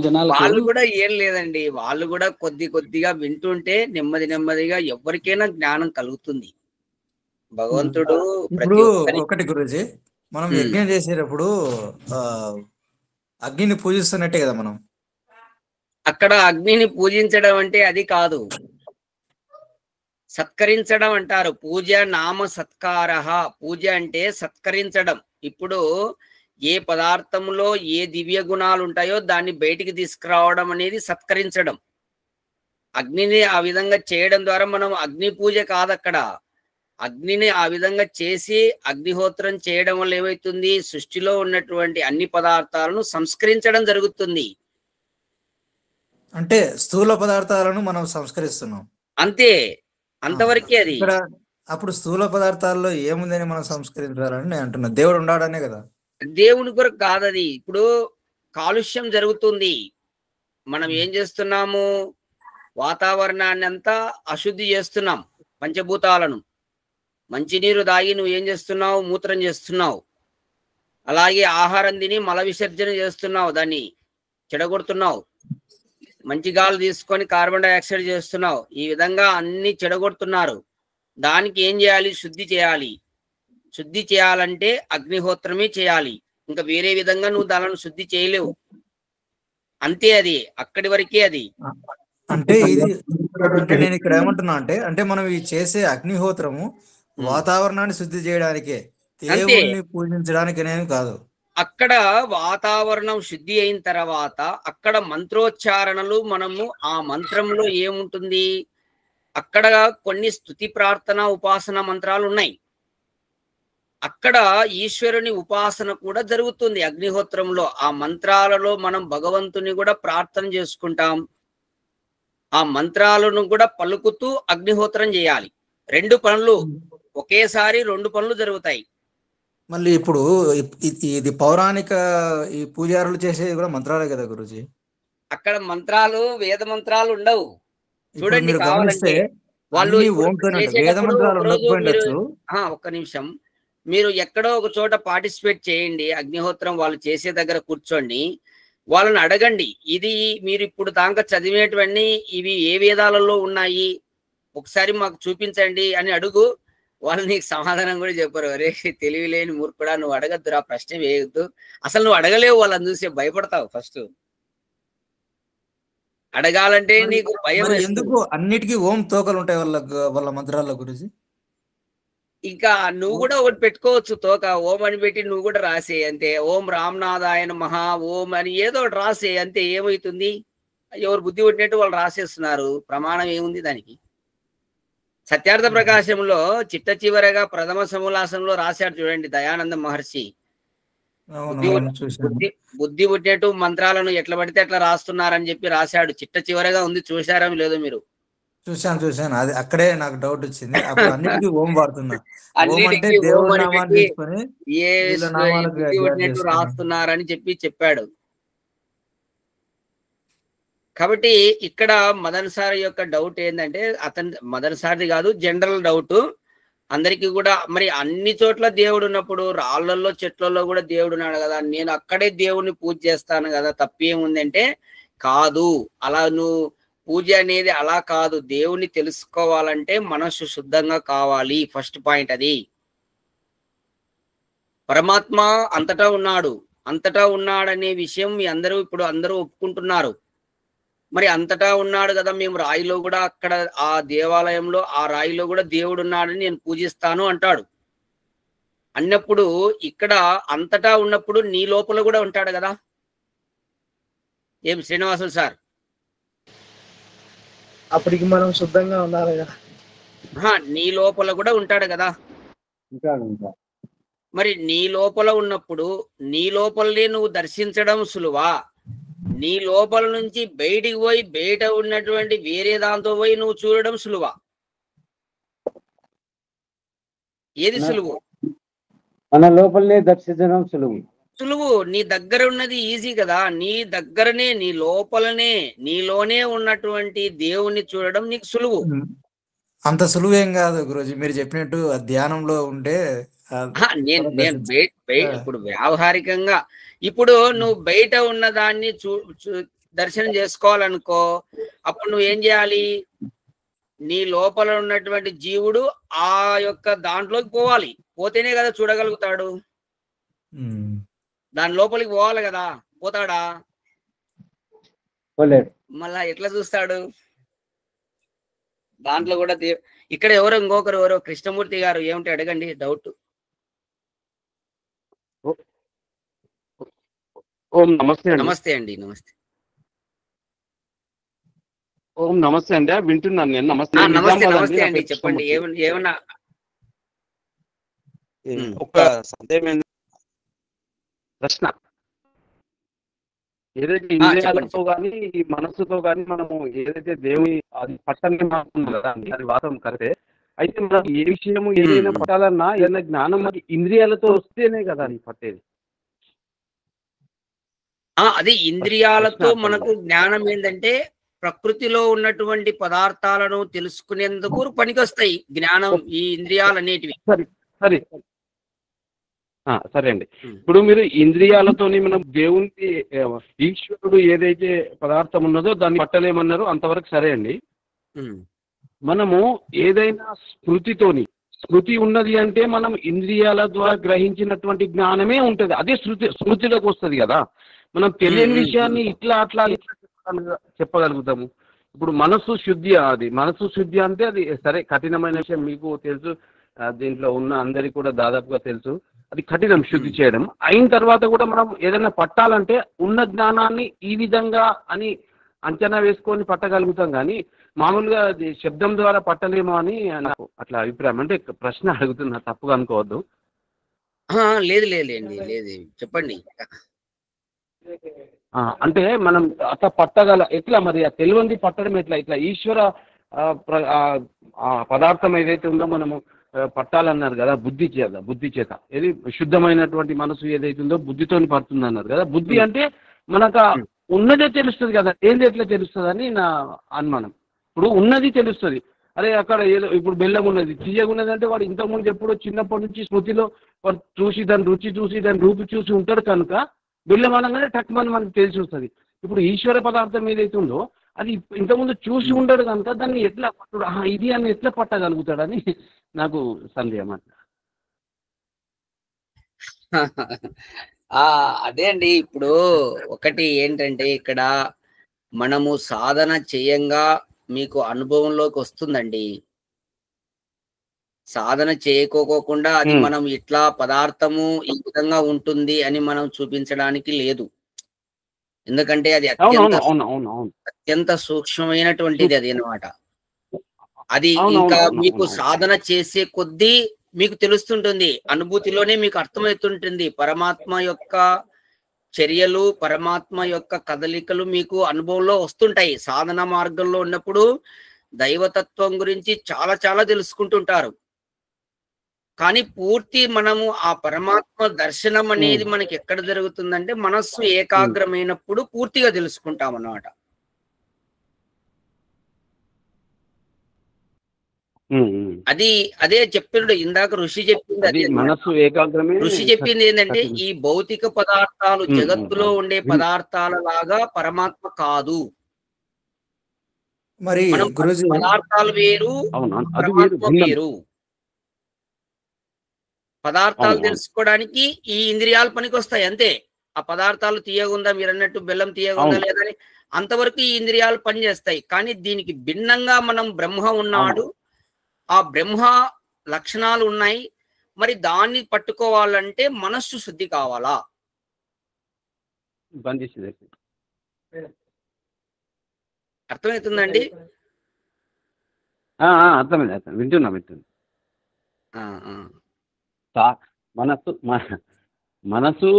G: జనాలకు
A: వాళ్ళు కూడా ఏం లేదండి, వాళ్ళు కూడా కొద్దిగా వింటుంటే నెమ్మదిగా ఎవరికైనా జ్ఞానం కలుగుతుంది. భగవంతుడు
E: ఇప్పుడు
A: ప్రతి ఒక్కరికి
E: ఒకటి గురుజీ, మనం యజ్ఞం చేసేటప్పుడు ఆ అగ్నిని పూజిస్తున్నట్టే కదా మనం.
A: అక్కడ అగ్నిని పూజించడం అంటే అది కాదు, సత్కరించడం అంటారు. పూజ నామ సత్కార. పూజ అంటే సత్కరించడం. ఇప్పుడు ఏ పదార్థంలో ఏ దివ్య గుణాలు ఉంటాయో దాన్ని బయటికి తీసుకురావడం అనేది సత్కరించడం. అగ్నిని ఆ విధంగా చేయడం ద్వారా మనం అగ్ని పూజ కాదు అక్కడ. అగ్నిని ఆ విధంగా చేసి అగ్నిహోత్రం చేయడం వల్ల ఏమవుతుంది, సృష్టిలో ఉన్నటువంటి అన్ని పదార్థాలను సంస్కరించడం జరుగుతుంది.
E: అంటే స్థూల పదార్థాలను మనం సంస్కరిస్తున్నాం
A: అంతే, అంతవరకే అది.
E: ఇక్కడ అప్పుడు స్థూల పదార్థాల్లో ఏముందని మనం సంస్కరించాలని నేను అంటున్నా. దేవుడు ఉన్నాడనే కదా.
A: దేవుని కొరకు కాదది. ఇప్పుడు కాలుష్యం జరుగుతుంది, మనం ఏం చేస్తున్నాము, వాతావరణాన్ని అంతా అశుద్ధి చేస్తున్నాం. పంచభూతాలను, మంచినీరు దాగి నువ్వు ఏం చేస్తున్నావు, మూత్రం చేస్తున్నావు. అలాగే ఆహారం తిని మల విసర్జన చేస్తున్నావు, దాన్ని చెడగొడుతున్నావు. మంచి గాలి తీసుకొని కార్బన్ డైఆక్సైడ్ చేస్తున్నావు. ఈ విధంగా అన్ని చెడగొడుతున్నారు. దానికి ఏం చేయాలి, శుద్ధి చేయాలి. శుద్ధి చేయాలంటే అగ్నిహోత్రమే చేయాలి, ఇంకా వేరే విధంగా నువ్వు దానిని శుద్ధి చేయలేవు. అంతే, అది అక్కడి వరకే అది.
E: అంటే ఇది అంటే నేను ఇక్కడ ఏమంటున్నా అంటే అంటే మనం ఈ చేసే అగ్నిహోత్రము వాతావరణాన్ని శుద్ధి చేయడానికే, దేవుణ్ణి పూజించడానికి నేను కాదు.
A: అక్కడ వాతావరణం శుద్ధి అయిన తర్వాత అక్కడ మంత్రోచ్చారణలు, మనము ఆ మంత్రంలో ఏముంటుంది, అక్కడ కొన్ని స్తుతి ప్రార్థన ఉపాసన మంత్రాలు ఉన్నాయి. అక్కడ ఈశ్వరుని ఉపాసన కూడా జరుగుతుంది అగ్నిహోత్రంలో. ఆ మంత్రాలలో మనం భగవంతుని కూడా ప్రార్థన చేసుకుంటాం. ఆ మంత్రాలను కూడా పలుకుతూ అగ్నిహోత్రం చేయాలి. రెండు పనులు ఒకేసారి, రెండు పనులు జరుగుతాయి.
E: మళ్ళీ ఇప్పుడు ఇది పౌరాణిక ఈ పూజారులు చేసేది కూడా మంత్రాలే కదా గురుజీ.
A: అక్కడ మంత్రాలు, వేద మంత్రాలు ఉండవు. చూడండి,
E: మీరు
A: కావాలంటే వాళ్ళు
E: వేద మంత్రాలు ఉండకపోయిండొచ్చు.
A: ఒక్క నిమిషం, మీరు ఎక్కడో ఒక చోట పార్టిసిపేట్ చేయండి, అగ్నిహోత్రం వాళ్ళు చేసే దగ్గర కూర్చోండి, వాళ్ళని అడగండి, ఇది మీరు ఇప్పుడు దాకా చదివేటివన్నీ ఇవి ఏ వేదాలలో ఉన్నాయి, ఒకసారి మాకు చూపించండి అని అడుగు. వాళ్ళు నీకు సమాధానం కూడా చెప్పరు. అరే తెలివి లేని మూర్ఖుడా, నువ్వు అడగద్దురా, ప్రశ్న వేయొద్దు, అసలు నువ్వు అడగలేవు, వాళ్ళని చూసి భయపడతావు. ఫస్ట్ అడగాలంటే నీకు భయం.
E: ఎందుకు అన్నిటికీ ఓం తోకలు ఉంటాయి వాళ్ళ మంత్రాల గురించి?
A: ఇంకా నువ్వు కూడా ఒకటి పెట్టుకోవచ్చు తోక, ఓం అని పెట్టి నువ్వు కూడా రాసే అంతే. ఓం రామ్నాథాయన మహా ఓం అని ఏదో ఒకటి రాసే అంతే. ఏమవుతుంది, ఎవరు బుద్ధి పుట్టినట్టు వాళ్ళు రాసేస్తున్నారు. ప్రమాణం ఏముంది దానికి? సత్యార్థ ప్రకాశంలో చిట్ట చివరగా ప్రథమ సమూలాసంలో రాశాడు చూడండి దయానంద మహర్షి. బుద్ధి పుట్టినట్టు మంత్రాలను ఎట్లా పడితే అట్లా రాస్తున్నారని చెప్పి రాశాడు. చిట్ట చివరగా ఉంది, చూశారా లేదో మీరు?
E: చూశాను. అది అక్కడే నాకు డౌట్ వచ్చింది. అప్పుడు అన్నిటికీ ఓం వాడుతున్నా, ఓం అంటే దేవుడి నామాన్ని తీసుకొని
A: రాస్తున్నారని చెప్పాడు. కాబట్టి ఇక్కడ మదన్ సార్ యొక్క డౌట్ ఏంటంటే, మదన్ సార్ది కాదు, జనరల్ డౌట్ అందరికీ కూడా. మరి అన్ని చోట్ల దేవుడు ఉన్నప్పుడు రాళ్లలో చెట్లలో కూడా దేవుడు ఉన్నాడు కదా, నేను అక్కడే దేవుడిని పూజ చేస్తాను కదా, తప్పేముందంటే కాదు. అలా నువ్వు పూజ అనేది అలా కాదు. దేవుణ్ణి తెలుసుకోవాలంటే మనస్సు శుద్ధంగా కావాలి, ఫస్ట్ పాయింట్ అది. పరమాత్మ అంతటా ఉన్నాడనే విషయం మీ అందరూ ఒప్పుకుంటున్నారు. మరి అంతటా ఉన్నాడు కదా, మేము రాయిలో కూడా, అక్కడ ఆ దేవాలయంలో ఆ రాయిలో కూడా దేవుడు ఉన్నాడని నేను పూజిస్తాను అంటాడు. అన్నప్పుడు ఇక్కడ అంతటా ఉన్నప్పుడు నీ లోపల కూడా ఉంటాడు కదా. ఏం శ్రీనివాసులు సార్?
D: అప్పటికి మనం శుద్ధంగా ఉండాలి కదా.
A: నీ లోపల కూడా ఉంటాడు కదా. మరి నీ లోపల ఉన్నప్పుడు నీ లోపలనే నువ్వు దర్శించడం సులువా? నీ లోపల నుంచి బయటికి పోయి బయట ఉన్నటువంటి వేరే దాంతో పోయి నువ్వు చూడడం సులువా? ఏది సులువు?
F: మన లోపలనే దర్శించడం సులువు.
A: నీ దగ్గర ఉన్నది ఈజీ కదా. నీ దగ్గరనే, నీ లోపలనే, నీలోనే ఉన్నటువంటి దేవుణ్ణి చూడడం నీకు సులువు.
E: అంత సులువేం కాదు గురూజీ. మీరు చెప్పినట్టు ధ్యానంలో ఉంటే
A: నేను ఇప్పుడు వ్యావహారికంగా ఇప్పుడు నువ్వు బయట ఉన్న దాన్ని దర్శనం చేసుకోవాలనుకో, అప్పుడు నువ్వు ఏం చేయాలి? నీ లోపల ఉన్నటువంటి జీవుడు ఆ యొక్క దాంట్లోకి పోవాలి, పోతేనే కదా చూడగలుగుతాడు. దాని లోపలికి పోవాలి కదా, పోతాడా? మళ్ళా ఎట్లా చూస్తాడు? దాంట్లో కూడా ఇక్కడ ఇంకొకరు కృష్ణమూర్తి గారు ఏమిటి అడగండి, డౌట్.
H: ఓం నమస్తే అండి.
A: నమస్తే అండి. నమస్తే.
H: ఓం నమస్తే అండి, వింటున్నాను నేను. నమస్తే.
A: నమస్తే అండి, చెప్పండి. ఏమన్నా
H: ఒక సందేహం, ప్రశ్న. ఏదైతే ఇంద్రియాలతో గానీ ఈ మనస్సుతో గానీ మనము ఏదైతే దేవుని అది పట్టని మాత్రం కదా అండి, అది వాస్తవం కరెక్టే. అయితే మనం ఏ విషయము ఏదైనా పట్టాలన్నా ఏదైనా జ్ఞానం మనకి ఇంద్రియాలతో వస్తేనే కదా అది పట్టేది.
A: అది ఇంద్రియాలతో మనకు జ్ఞానం ఏంటంటే ప్రకృతిలో ఉన్నటువంటి పదార్థాలను తెలుసుకునేందుకు పనికొస్తాయి జ్ఞానం ఈ ఇంద్రియాలు అనేటివి.
H: సరే సరే అండి. ఇప్పుడు మీరు ఇంద్రియాలతోని మనం దేవునికి ఈశ్వరుడు ఏదైతే పదార్థం ఉన్నదో దాన్ని పట్టలేమన్నారు, అంతవరకు సరే అండి. మనము ఏదైనా స్మృతి ఉన్నది అంటే మనం ఇంద్రియాల ద్వారా గ్రహించినటువంటి జ్ఞానమే ఉంటది, అదే స్మృతిలోకి వస్తుంది కదా. మనం తెలియని విషయాన్ని ఇట్లా చెప్పగలుగుతాము. ఇప్పుడు మనస్సు శుద్ధి అంటే అది సరే కఠినమైన విషయం, మీకు తెలుసు, దీంట్లో ఉన్న అందరికి కూడా దాదాపుగా తెలుసు. అది కఠినం శుద్ధి చేయడం. అయిన తర్వాత కూడా మనం ఏదైనా పట్టాలంటే ఉన్న జ్ఞానాన్ని ఈ విధంగా అని అంచనా వేసుకొని పట్టగలుగుతాం, కానీ మామూలుగా అది శబ్దం ద్వారా పట్టలేమో అని నాకు అట్లా అభిప్రాయం. అంటే ప్రశ్న అడుగుతున్నా, తప్పుగా అనుకోవద్దు.
A: లేదు లేదు, చెప్పండి.
H: అంటే మనం అట్లా ఎట్లా మరి ఆ తెలివంది పట్టడం ఇట్లా ఈశ్వర పదార్థం ఏదైతే ఉందో మనము పట్టాలన్నారు కదా బుద్ధి చేత ఏది శుద్ధమైనటువంటి మనసు ఏదైతే ఉందో బుద్ధితోని పడుతుంది అన్నారు కదా. బుద్ధి అంటే మనకు ఉన్నదే తెలుస్తుంది కదా, ఏంది ఎట్లా తెలుస్తుంది అని నా అనుమానం. ఇప్పుడు ఉన్నది తెలుస్తుంది, అరే అక్కడ ఏదో ఇప్పుడు బెల్లం ఉన్నది తీయగున్నది అంటే వాడు ఇంతకుముందు ఎప్పుడో చిన్నప్పటి నుంచి స్మృతిలో వాడు చూసి దాని రుచి చూసి దాని రూపు చూసి ఉంటాడు కనుక బెల్లం అనగానే టక్మని మనకు తెలిసి వస్తుంది. ఇప్పుడు ఈశ్వర పదార్థం ఏదైతే ఉందో అది ఇంతకుముందు చూసి ఉండడు కనుక దాన్ని ఎట్లా ఇది అని ఎట్లా పట్టగలుగుతాడని నాకు సందేహం.
A: అదే అండి, ఇప్పుడు ఒకటి ఏంటంటే ఇక్కడ మనము సాధన చేయంగా మీకు అనుభవంలోకి వస్తుందండి. సాధన చేయకోకుండా అది మనం ఇట్లా పదార్థము ఈ విధంగా ఉంటుంది అని మనం చూపించడానికి లేదు. ఎందుకంటే అది అత్యంత సూక్ష్మమైనటువంటిది అది అన్నమాట. అది ఇంకా మీకు సాధన చేసే కొద్దీ మీకు తెలుస్తుంటుంది, అనుభూతిలోనే మీకు అర్థమవుతుంటుంది. పరమాత్మ యొక్క చర్యలు, పరమాత్మ యొక్క కదలికలు మీకు అనుభవంలో వస్తుంటాయి. సాధన మార్గంలో ఉన్నప్పుడు దైవతత్వం గురించి చాలా తెలుసుకుంటుంటారు. కానీ పూర్తి మనము ఆ పరమాత్మ దర్శనం అనేది మనకి ఎక్కడ జరుగుతుందంటే మనస్సు ఏకాగ్రమైనప్పుడు పూర్తిగా తెలుసుకుంటాం అన్నమాట. అదే చెప్పినడు ఇందాక ఋషి చెప్పింది, అది
H: మనస్సు ఏకాగ్రమే.
A: ఋషి చెప్పింది ఏంటంటే ఈ భౌతిక పదార్థాలు జగత్తులో ఉండే పదార్థాల లాగా పరమాత్మ కాదు.
E: మరి
A: పదార్థాలు వేరు, పరమాత్మ వేరు. పదార్థాలు తెలుసుకోవడానికి ఈ ఇంద్రియాలు పనికి వస్తాయి అంతే. ఆ పదార్థాలు తీయగుందా, మీరు అన్నట్టు బెల్లం తీయగుందా లేదని అంతవరకు ఈ ఇంద్రియాలు పనిచేస్తాయి. కానీ దీనికి భిన్నంగా మనం బ్రహ్మ ఉన్నాడు, ఆ బ్రహ్మ లక్షణాలు ఉన్నాయి. మరి దాన్ని పట్టుకోవాలంటే మనస్సు శుద్ధి కావాలా? అర్థమవుతుందండి?
H: అర్థమైంది, వింటున్నా. మనసు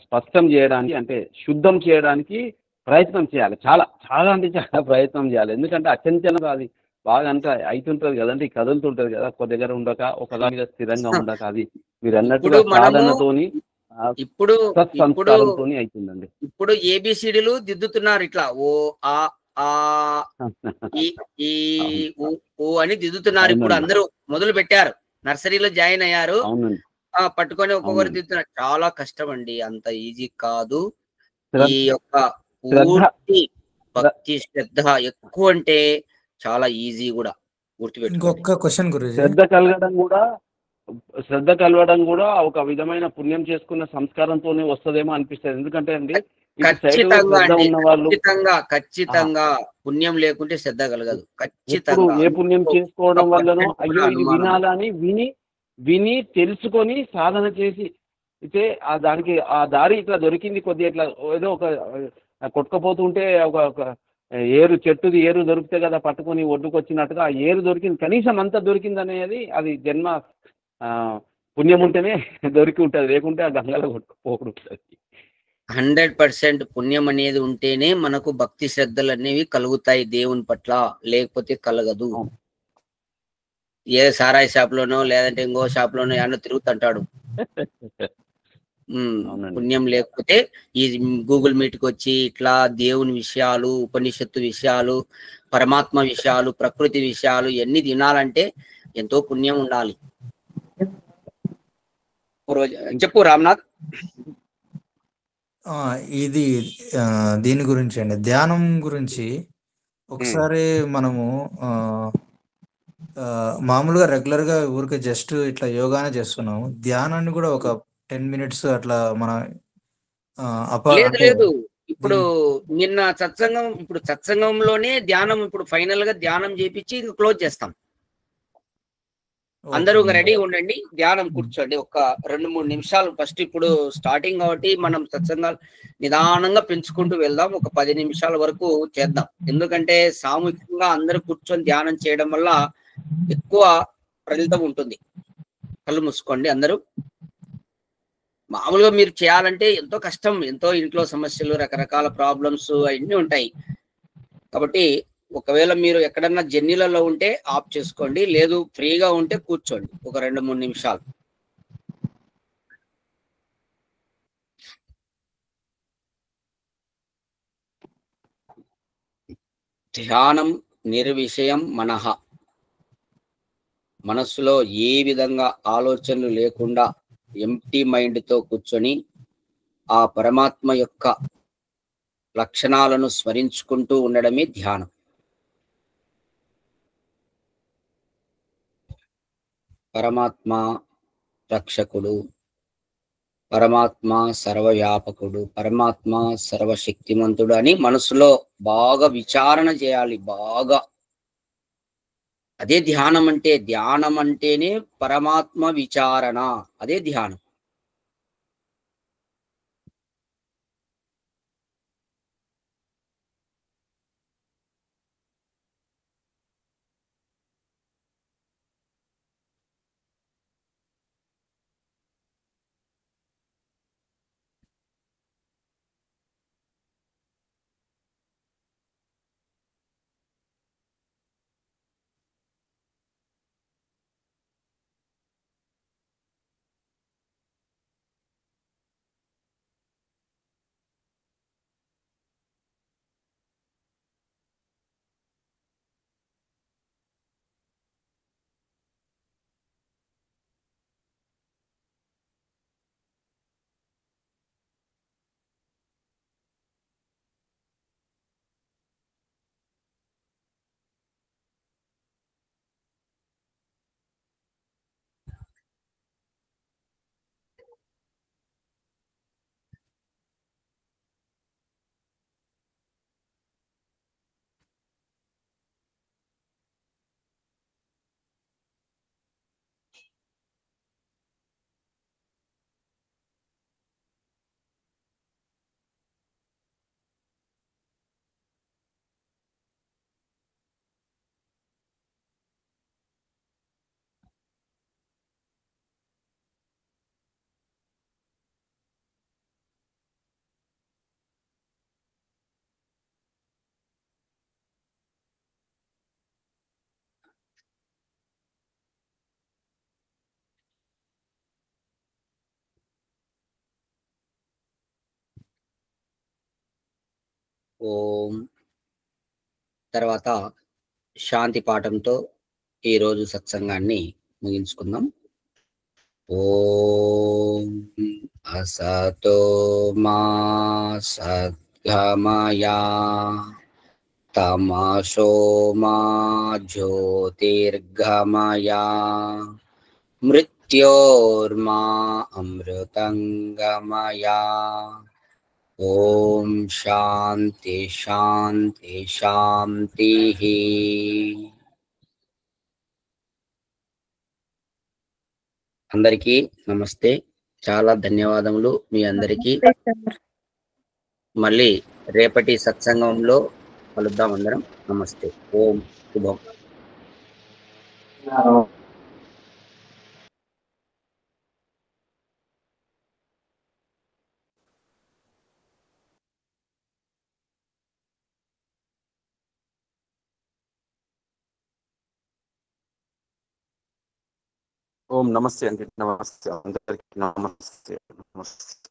H: స్పష్టం చేయడానికి అంటే శుద్ధం చేయడానికి ప్రయత్నం చేయాలి. చాలా అంటే చాలా ప్రయత్నం చేయాలి. ఎందుకంటే అచంచలంగా అది బాగా అంతా అవుతుంటది కదండి, కదులుతుంటది కదా, ఒక దగ్గర ఉండక ఒకదాని మీద స్థిరంగా ఉండక. అది మీరు అన్నట్టుగా సాధనతోని
A: ఇప్పుడు
H: అవుతుందండి.
A: ఇప్పుడు ఏబిసిడీలు దిద్దుతున్నారు ఇట్లా, ఓ ఆ ఈ ఊ అని దిద్దుతున్నారు. ఇప్పుడు అందరూ మొదలు పెట్టారు. నర్సరీలో జాయిన్ అయ్యారు,
H: అవునండి.
A: పట్టుకొని ఒక్కొక్కరు
H: అవునండి.
A: తింటున్నారు. చాలా కష్టం అండి, అంత ఈజీ కాదు. ఈ
H: శ్రద్ధ
A: యొక్క
H: శ్రద్ధ
A: పూర్తి
H: శ్ర-
A: భక్తి శ్రద్ధ ఎక్కువ అంటే చాలా ఈజీ కూడా, గుర్తుపెట్టుకోండి.
E: ఇంకొక క్వశ్చన్ గురుజీ.
H: శ్రద్ధ కలవడం కూడా ఒక విధమైన పుణ్యం చేసుకున్న సంస్కారంతోనే వస్తదేమో అనిపిస్తుంది. ఎందుకంటే అండి ఇటు సైడ్
A: ఖచ్చితంగా
H: శ్రద్ధ
A: అండి,
H: ఉన్న వాళ్ళు
A: ఖచ్చితంగా పుణ్యం లేకుంటే శ్రద్ధ కలగదు.
H: ఎప్పుడు
A: ఖచ్చితంగా
H: ఏ పుణ్యం చేసుకోవడం వల్లనో
A: 1%
H: అయ్యో
A: కూడా
H: ఇది
A: అనుమానం లేదు.
H: వినాలని విని తెలుసుకొని సాధన చేసి అయితే దానికి ఆ దారి ఇట్లా దొరికింది, కొద్దిగా ఇట్లా ఏదో ఒక కొట్టుకపోతుంటే ఒక చెట్టుది ఏరు దొరికితే కదా పట్టుకొని ఒడ్డుకు వచ్చినట్టుగా ఆ ఏరు దొరికింది, కనీసం అంత దొరికింది అనేది అది జన్మ పుణ్యం ఉంటేనే దొరికి ఉంటుంది, లేకుంటే ఆ గంగలో కొట్టుకుపోకుండా ఉంటుంది.
A: 100% పుణ్యం అనేది ఉంటేనే మనకు భక్తి శ్రద్ధలు అనేవి కలుగుతాయి దేవుని పట్ల, లేకపోతే కలగదు. ఏ సారాయి షాప్ లోనో లేదంటే ఇంకో షాప్ లోనో ఏమన్నా తిరుగుతుంటాడు. పుణ్యం లేకపోతే ఈ గూగుల్ మీట్కి వచ్చి ఇట్లా దేవుని విషయాలు, ఉపనిషత్తు విషయాలు, పరమాత్మ విషయాలు, ప్రకృతి విషయాలు ఎన్ని తినాలంటే ఎంతో పుణ్యం ఉండాలి. చెప్పు రామ్నాథ్.
E: ఇది దీని గురించి అండి, ధ్యానం గురించి. ఒకసారి మనము మామూలుగా రెగ్యులర్ గా ఊరికే జస్ట్ ఇట్లా యోగానే చేస్తున్నాము, ధ్యానాన్ని కూడా ఒక 10 minutes అట్లా మన
A: లేదు ఇప్పుడు నిన్న సత్సంగంలోనే ధ్యానం, ఇప్పుడు ఫైనల్ గా ధ్యానం చేపించి ఇంకా క్లోజ్ చేస్తాం. అందరూ రెడీగా ఉండండి, ధ్యానం కూర్చోండి ఒక 2-3 నిమిషాలు. ఫస్ట్ ఇప్పుడు స్టార్టింగ్ కాబట్టి మనం సత్సంగాలు నిదానంగా పెంచుకుంటూ వెళ్దాం. ఒక 10 నిమిషాల వరకు చేద్దాం. ఎందుకంటే సామూహికంగా అందరూ కూర్చొని ధ్యానం చేయడం వల్ల ఎక్కువ ఫలితం ఉంటుంది. కళ్ళు మూసుకోండి అందరూ. మామూలుగా మీరు చేయాలంటే ఎంతో కష్టం, ఎంతో ఇంట్లో సమస్యలు, రకరకాల ప్రాబ్లమ్స్ అవన్నీ ఉంటాయి. కాబట్టి ఒకవేళ మీరు ఎక్కడన్నా జర్నీలలో ఉంటే ఆఫ్ చేసుకోండి, లేదు ఫ్రీగా ఉంటే కూర్చోండి ఒక 2-3 నిమిషాలు. ధ్యానం నిర్విషయం మనః. మనస్సులో ఏ విధంగా ఆలోచనలు లేకుండా ఎంప్టీ మైండ్తో కూర్చొని ఆ పరమాత్మ యొక్క లక్షణాలను స్మరించుకుంటూ ఉండడమే ధ్యానం. పరమాత్మ రక్షకుడు, పరమాత్మ సర్వవ్యాపకుడు, పరమాత్మ సర్వశక్తిమంతుడు అని మనసులో బాగా విచారణ చేయాలి. బాగా అదే ధ్యానం అంటే. ధ్యానం అంటేనే పరమాత్మ విచారణ, అదే ధ్యానం. ఓం. తర్వాత శాంతి పాఠంతో ఈరోజు సత్సంగాన్ని ముగించుకుందాం. ఓం అసతో మా సద్గమయా తమసో మా జ్యోతిర్గమయా మృత్యోర్మా అమృతంగమయా. ఓం శాంతి శాంతి శాంతి. అందరికీ నమస్తే, చాలా ధన్యవాదములు మీ అందరికీ. మళ్ళీ రేపటి సత్సంగంలో కలుద్దాం అందరం. నమస్తే. ఓం శుభం.
H: ఓం నమస్తే అండి. నమస్తే అందరికి. నమస్తే నమస్తే.